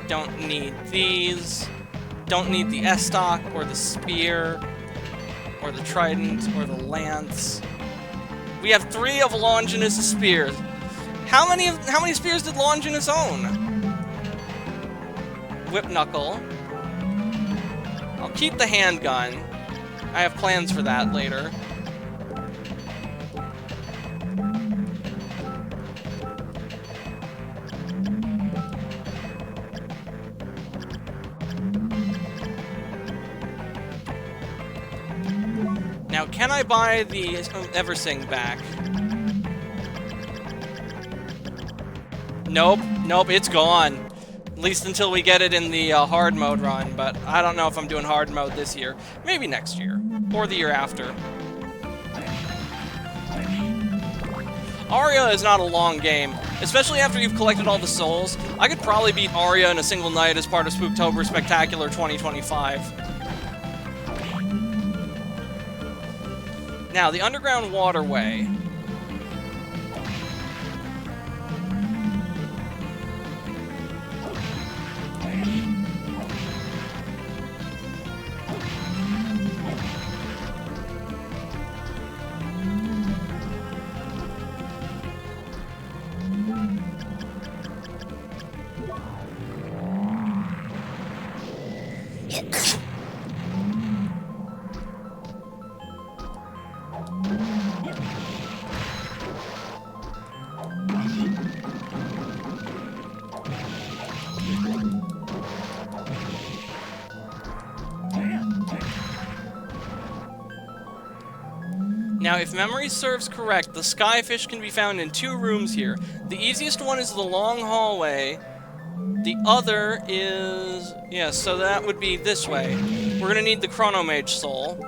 Don't need these. Don't need the estoc or the spear or the trident or the lance. We have 3 of Longinus' spears. How many spears did Longinus own? Whip knuckle. I'll keep the handgun. I have plans for that later. Now, can I buy the Eversing back? Nope, nope, it's gone. At least until we get it in the hard mode run, but I don't know if I'm doing hard mode this year. Maybe next year, or the year after. Aria is not a long game, especially after you've collected all the souls. I could probably beat Aria in a single night as part of Spooktober Spectacular 2025. Now, the underground waterway. Now, if memory serves correct, the skyfish can be found in 2 rooms here. The easiest one is the long hallway. The other is... yeah, so that would be this way. We're gonna need the Chronomage soul.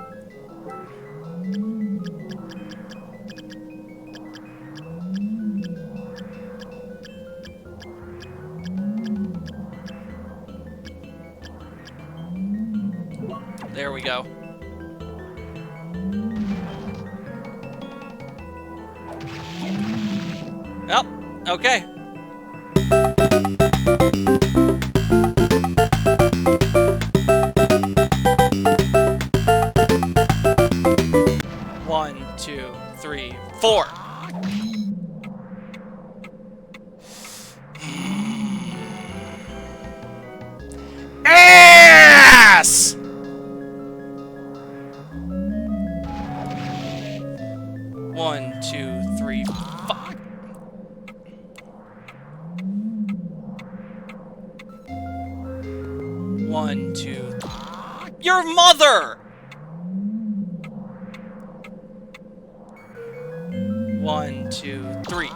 There we go. Yep, okay. One, two, three, four. Ass! One, two, three, fuck. One, two, your mother! One, two, three.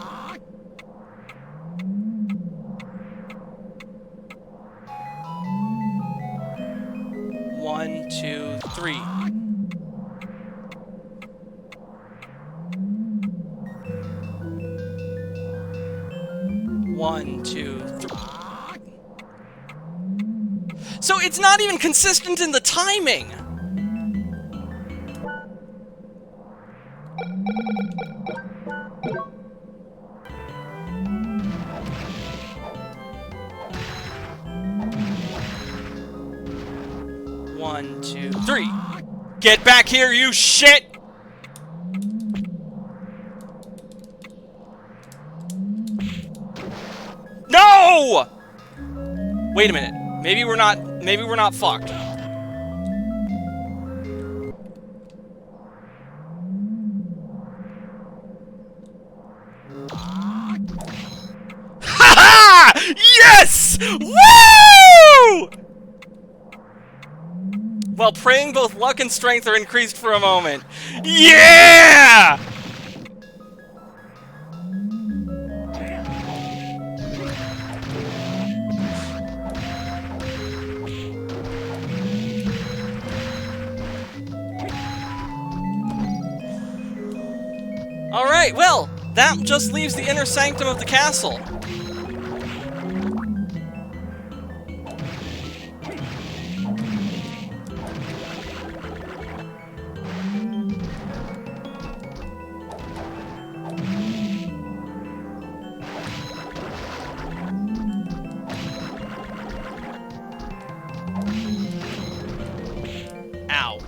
One, two, three. One, two, three. So it's not even consistent in the timing! One, two, three. Get back here, you shit! No! Wait a minute. Maybe we're not fucked. Ha-ha! Yes! Woo! While praying, both luck and strength are increased for a moment. Yeah! Alright, well, that just leaves the inner sanctum of the castle. Ow.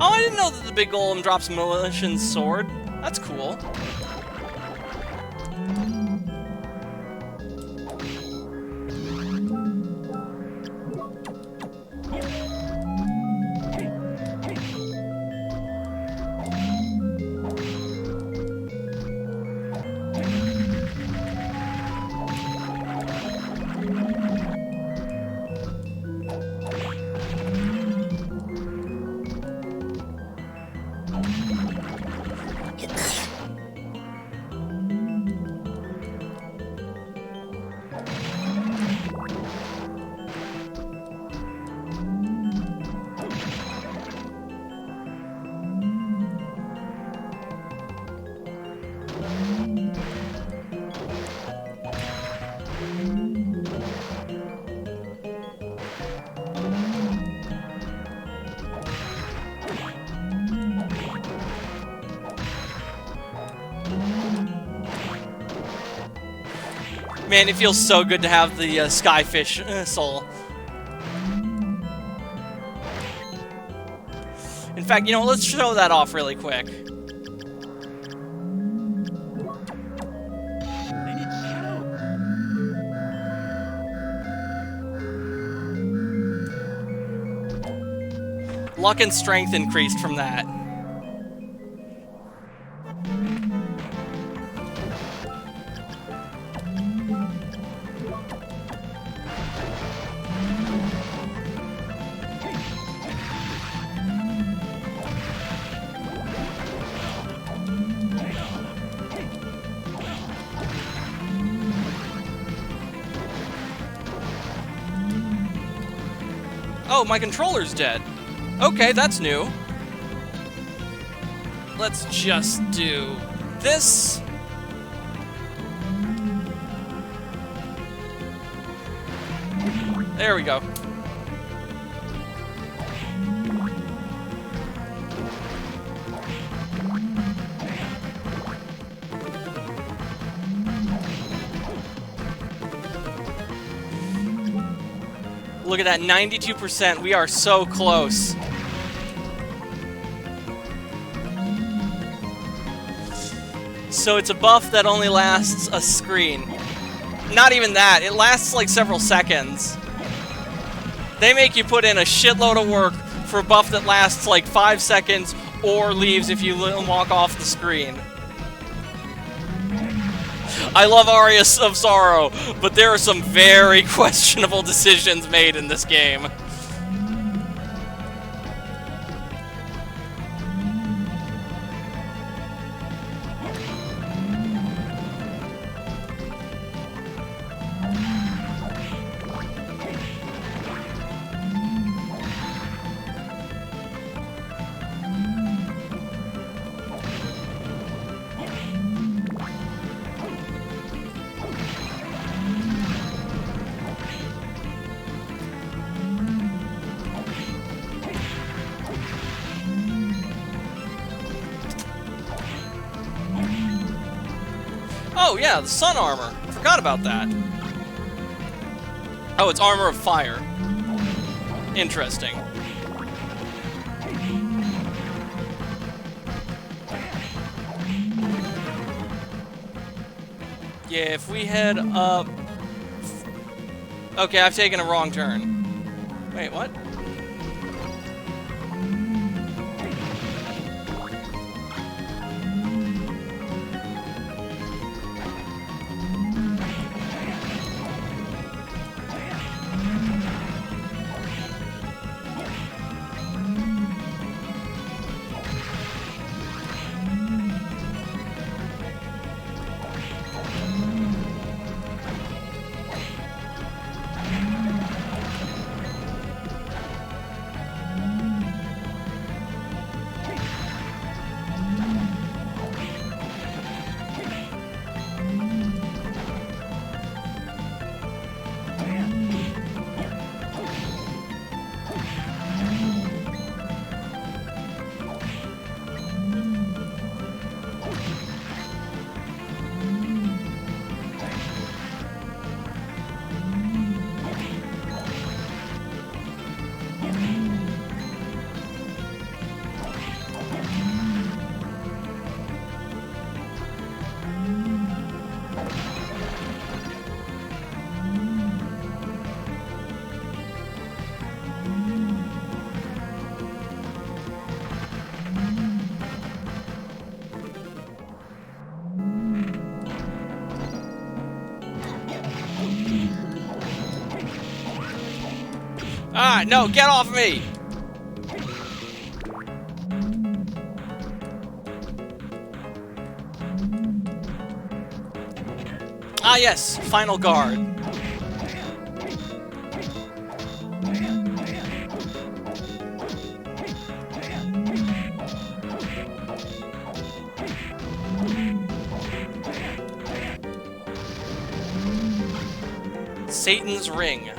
Oh, I didn't know that the big golem drops Militian's sword. That's cool. Man, it feels so good to have the Skyfish soul. fact, you know, let's show that off really quick. Luck and strength increased from that. Oh, my controller's dead. Okay, that's new. Let's just do this. There we go. Look at that, 92%. We are so close. So it's a buff that only lasts a screen. Not even that, it lasts like several seconds. They make you put in a shitload of work for a buff that lasts like 5 seconds or leaves if you walk off the screen. I love Aria of Sorrow, but there are some very questionable decisions made in this game. Oh yeah, the sun armor. Forgot about that. Oh, it's armor of fire. Interesting. Yeah, if we head up... Okay, I've taken a wrong turn. Wait, what? Ah, no, get off me! Ah, yes, final guard. Satan's Ring.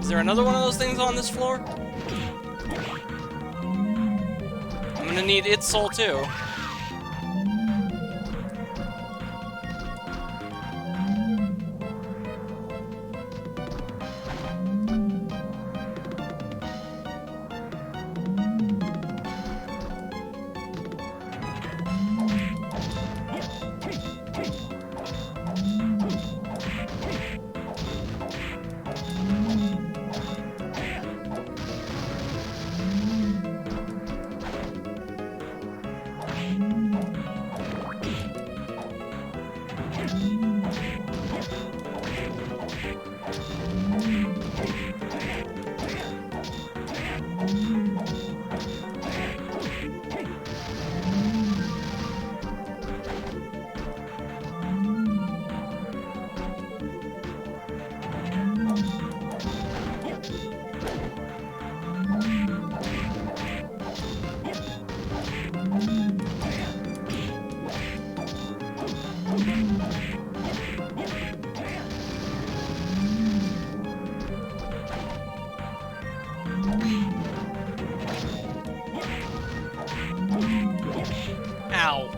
Is there another one of those things on this floor? I'm gonna need its soul too. Ow.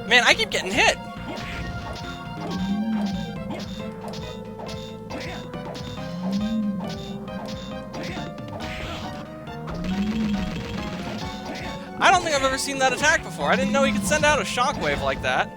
Man, I keep getting hit. I don't think I've ever seen that attack before. I didn't know he could send out a shockwave like that.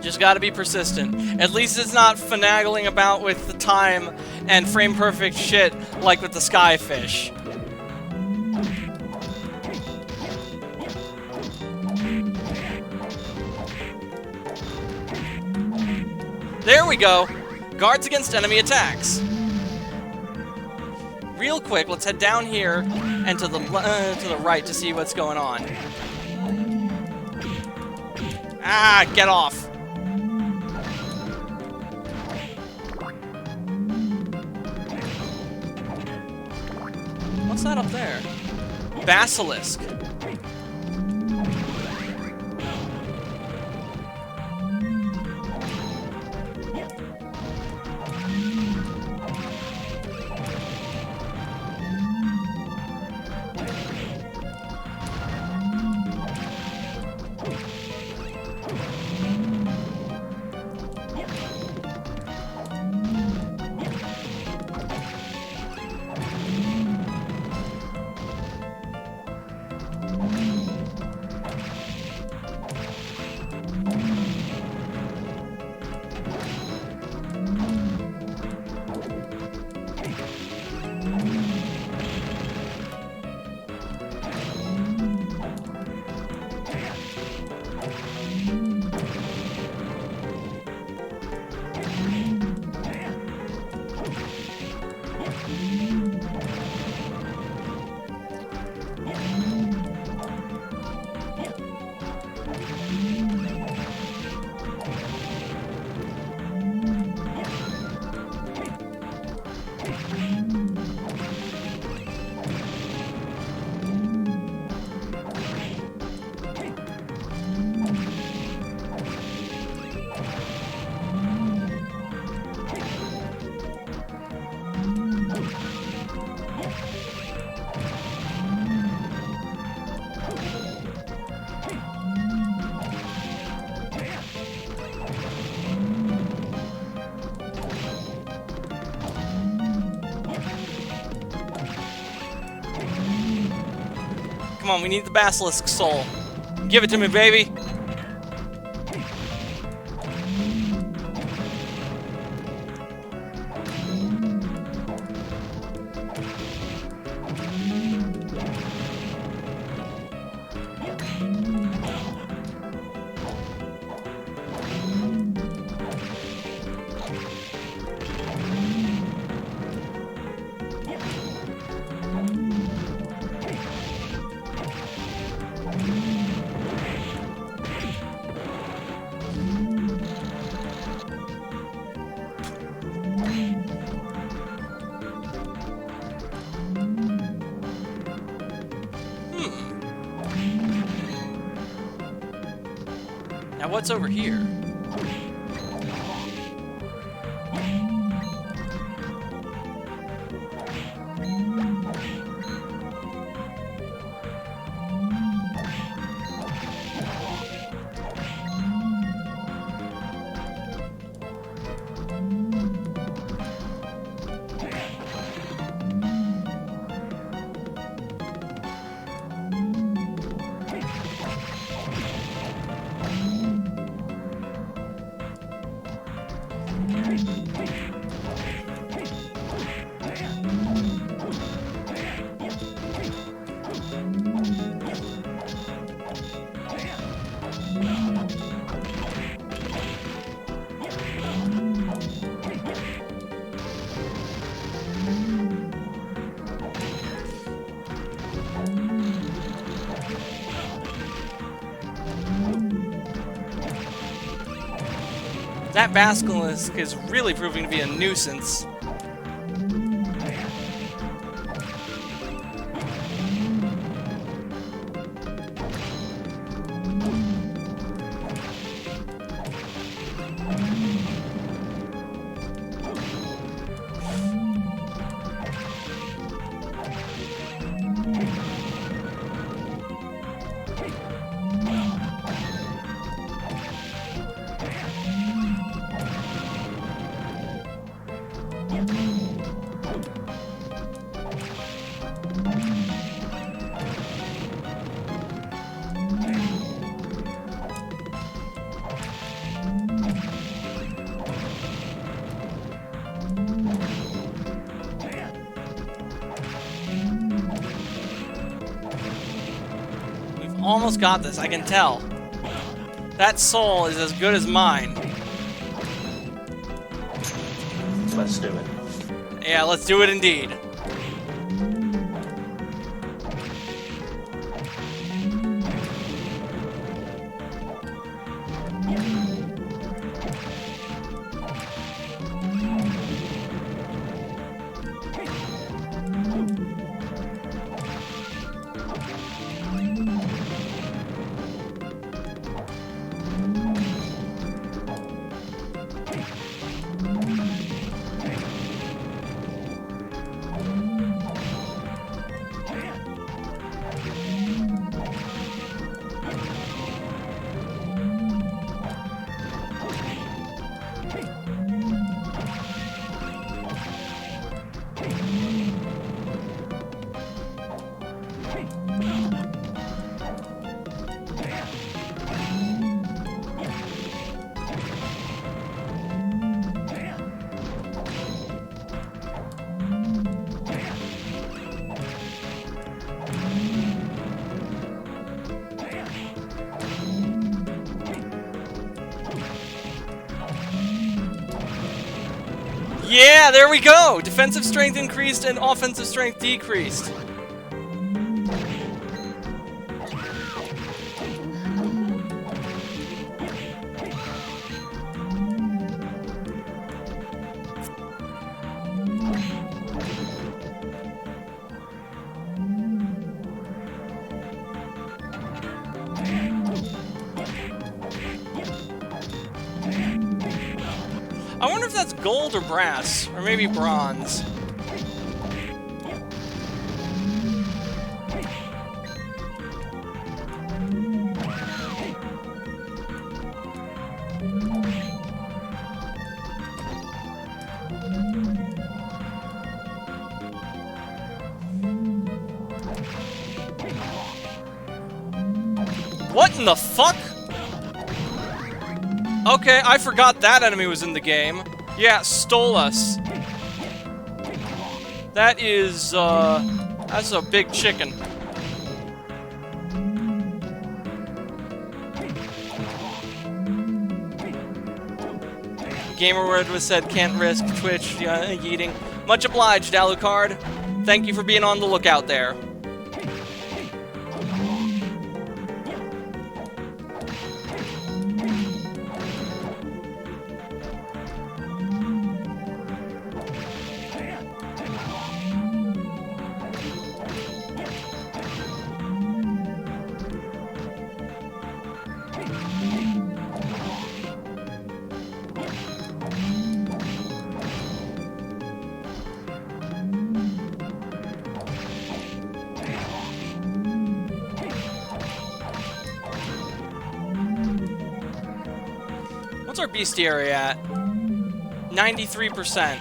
Just gotta be persistent. At least it's not finagling about with the time and frame perfect shit like with the skyfish. There we go! Guards against enemy attacks. Real quick, let's head down here and to the right to see what's going on. Ah, get off! What's that up there? Basilisk. Come on, we need the basilisk soul. Give it to me, baby. Now what's over here? That basilisk is really proving to be a nuisance. Almost got this, I can tell. That soul is as good as mine. Let's do it. Yeah, let's do it indeed. Yeah, there we go! Defensive strength increased and offensive strength decreased. I wonder if that's gold or brass, or maybe bronze. What in the fuck? Okay, I forgot that enemy was in the game. Yeah, stole us. That is, that's a big chicken. Gamerword was said, can't risk Twitch yeeting. Much obliged, Alucard. Thank you for being on the lookout there. What's our bestiary at? 93%.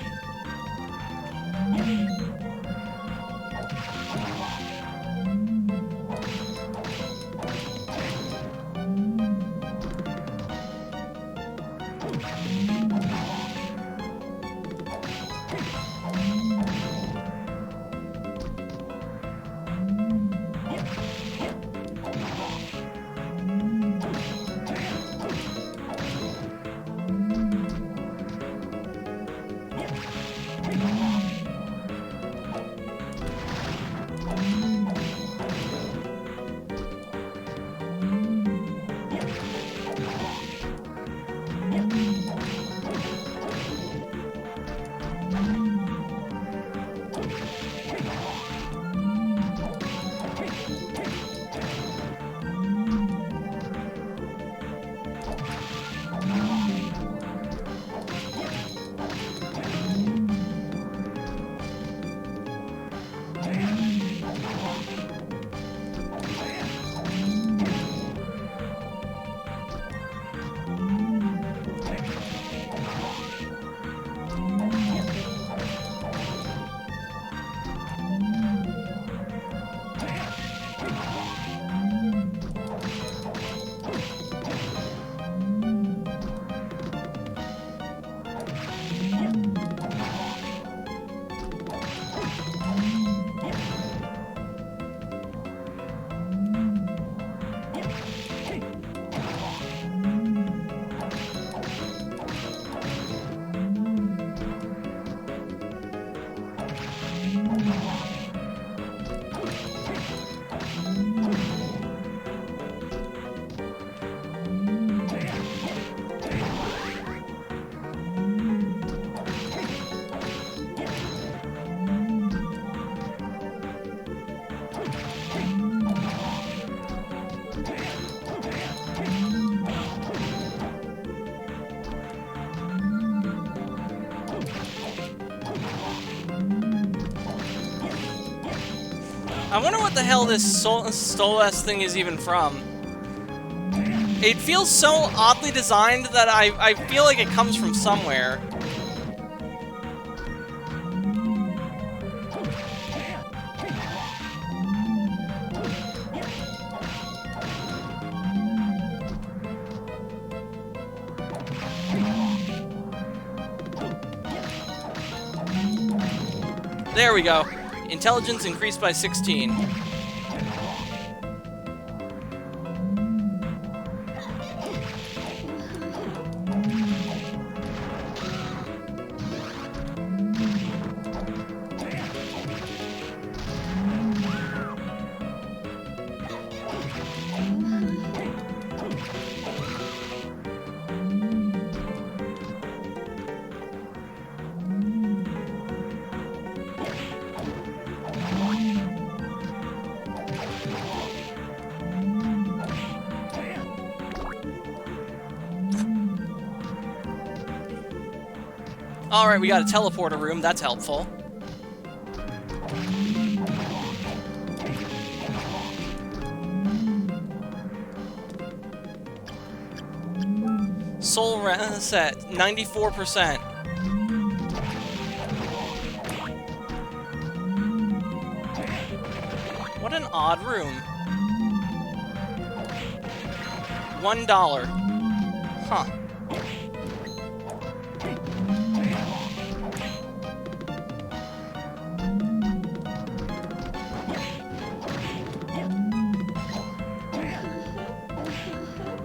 I wonder what the hell this Stolas thing is even from. It feels so oddly designed that I feel like it comes from somewhere. There we go. Intelligence increased by 16. Alright, we got a teleporter room, that's helpful. Soul reset, 94%. What an odd room. $1. Huh.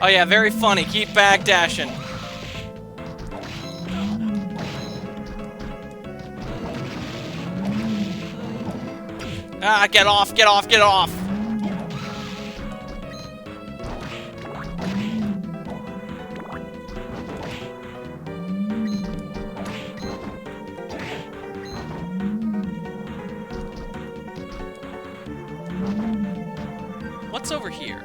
Oh yeah, very funny. Keep backdashing. Ah, get off, get off, get off! What's over here?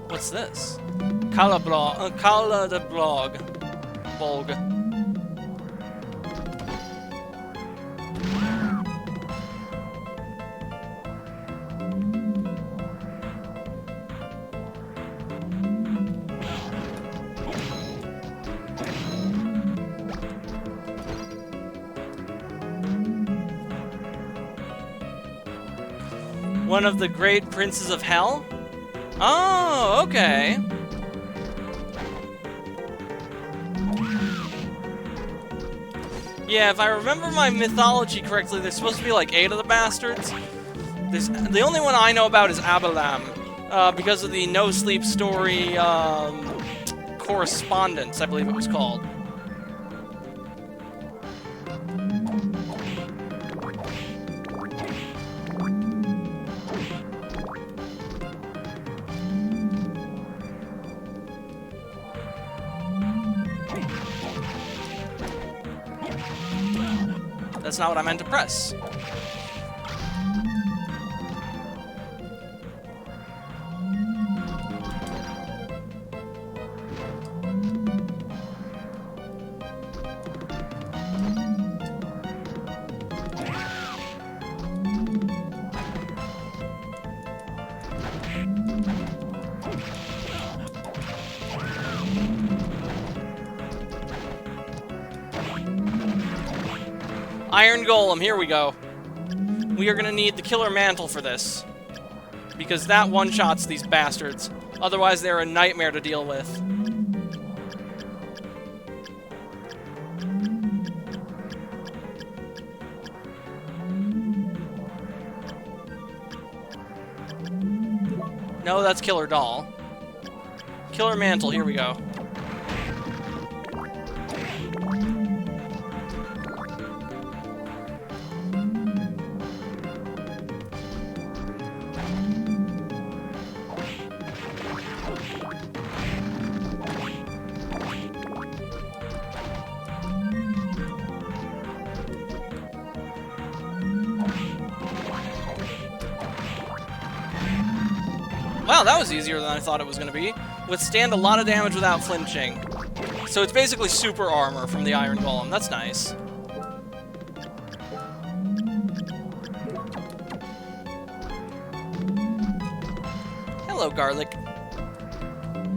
What's this? Kala the blog. Bolg. One of the great princes of hell? Oh, okay. Yeah, if I remember my mythology correctly, there's supposed to be like 8 of the bastards. The only one I know about is Abalam, because of the No Sleep Story correspondence, I believe it was called. That's not what I meant to press. Iron Golem, here we go. We are gonna need the Killer Mantle for this, because that one-shots these bastards. Otherwise, they're a nightmare to deal with. No, that's Killer Doll. Killer Mantle, here we go. Wow, that was easier than I thought it was going to be. Withstand a lot of damage without flinching. So it's basically super armor from the Iron Golem. That's nice. Hello, Garlic.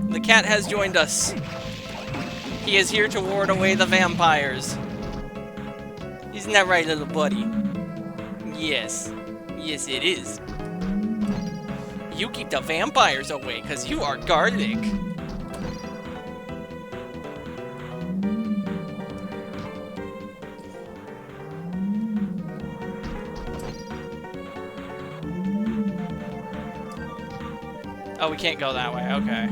The cat has joined us. He is here to ward away the vampires. Isn't that right, little buddy? Yes. Yes, it is. You keep the vampires away, because you are Garlic. Oh, we can't go that way, okay.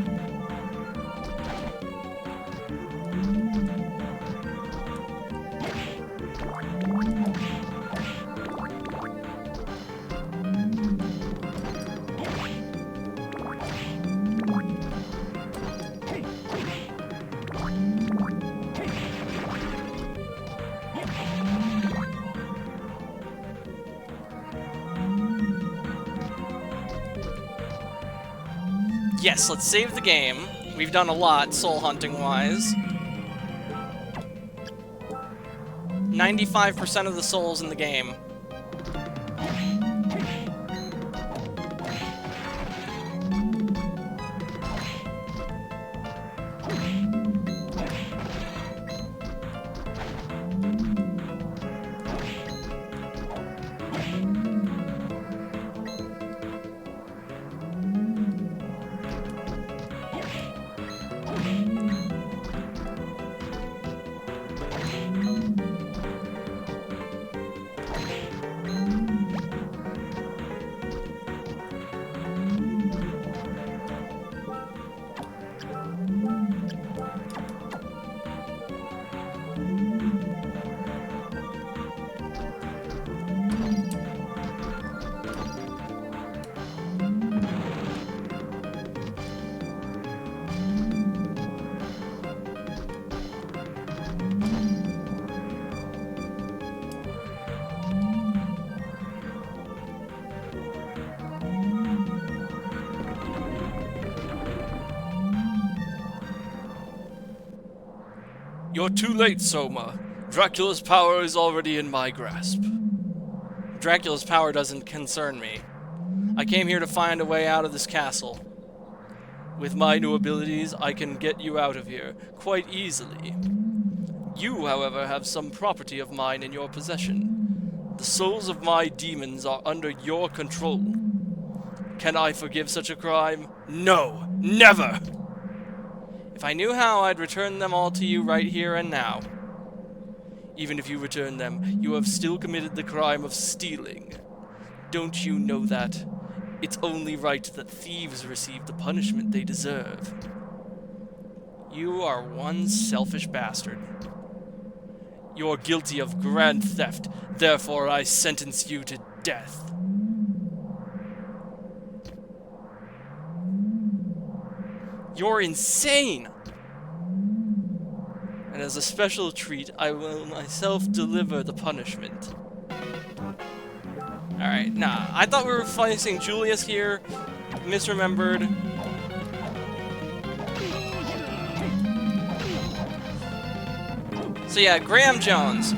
Yes, let's save the game. We've done a lot, soul hunting-wise. 95% of the souls in the game. You're too late, Soma. Dracula's power is already in my grasp. Dracula's power doesn't concern me. I came here to find a way out of this castle. With my new abilities, I can get you out of here quite easily. You, however, have some property of mine in your possession. The souls of my demons are under your control. Can I forgive such a crime? No, never! If I knew how, I'd return them all to you right here and now. Even if you return them, you have still committed the crime of stealing. Don't you know that? It's only right that thieves receive the punishment they deserve. You are one selfish bastard. You're guilty of grand theft, therefore I sentence you to death. You're insane! And as a special treat, I will myself deliver the punishment. Alright, nah. I thought we were facing Julius here. Misremembered. So yeah, Ghram Jones.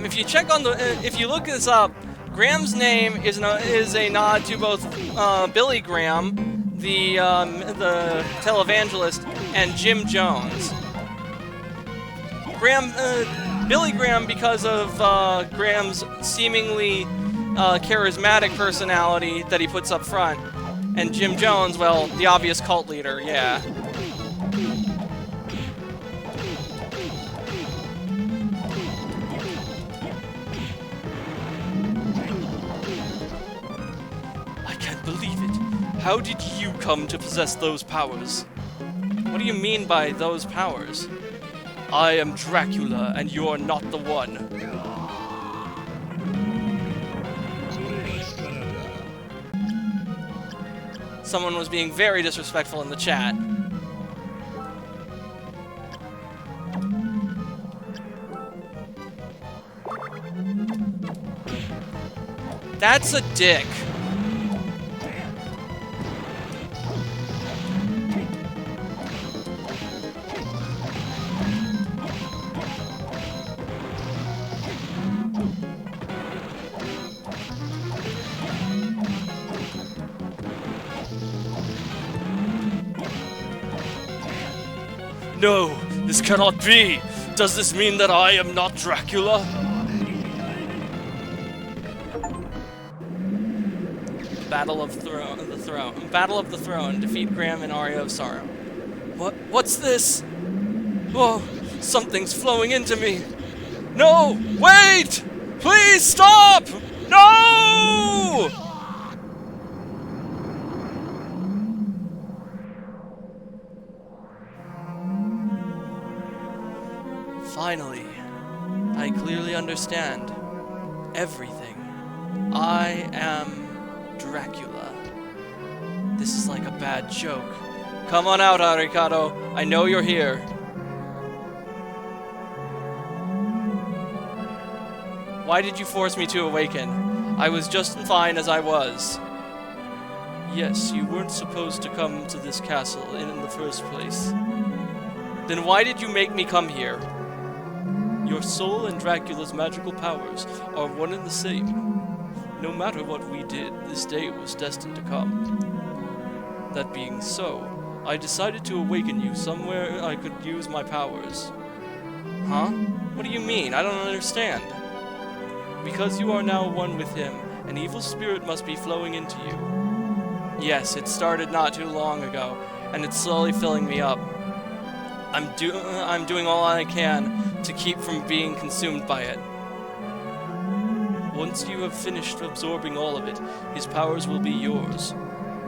If you check on the, if you look this up, Graham's name is a nod to both Billy Graham, the televangelist, and Jim Jones. Billy Graham because of Graham's seemingly charismatic personality that he puts up front, and Jim Jones, well, the obvious cult leader, yeah. I can't believe it. How did you come to possess those powers? What do you mean by those powers? I am Dracula, and you're not the one. Someone was being very disrespectful in the chat. That's a dick. No, this cannot be. Does this mean that I am not Dracula? Battle of the Throne. Defeat Ghram and Aria of Sorrow. What's this? Oh, something's flowing into me. No, wait! Please stop! No! Finally, I clearly understand everything. I am Dracula. This is like a bad joke. Come on out, Aricado. I know you're here. Why did you force me to awaken? I was just fine as I was. Yes, you weren't supposed to come to this castle in the first place. Then why did you make me come here? Your soul and Dracula's magical powers are one and the same. No matter what we did, this day was destined to come. That being so, I decided to awaken you somewhere I could use my powers. Huh? What do you mean? I don't understand. Because you are now one with him, an evil spirit must be flowing into you. Yes, it started not too long ago, and it's slowly filling me up. I'm doing all I can to keep from being consumed by it. Once you have finished absorbing all of it, his powers will be yours.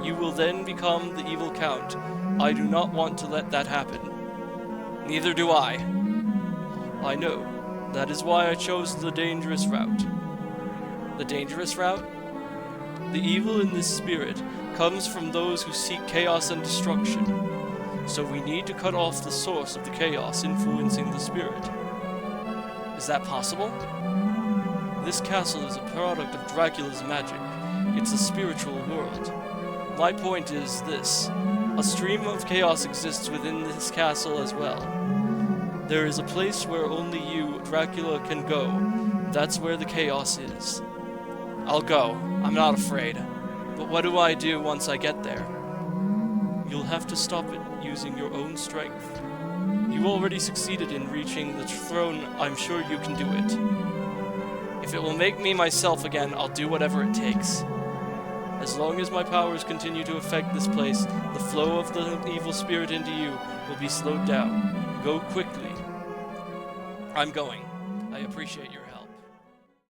You will then become the evil count. I do not want to let that happen. Neither do I. I know. That is why I chose the dangerous route. The dangerous route? The evil in this spirit comes from those who seek chaos and destruction. So we need to cut off the source of the chaos influencing the spirit. Is that possible? This castle is a product of Dracula's magic. It's a spiritual world. My point is this. A stream of chaos exists within this castle as well. There is a place where only you, Dracula, can go. That's where the chaos is. I'll go. I'm not afraid. But what do I do once I get there? You'll have to stop it using your own strength. You already succeeded in reaching the throne. I'm sure you can do it. If it will make me myself again, I'll do whatever it takes. As long as my powers continue to affect this place, the flow of the evil spirit into you will be slowed down. Go quickly. I'm going. I appreciate your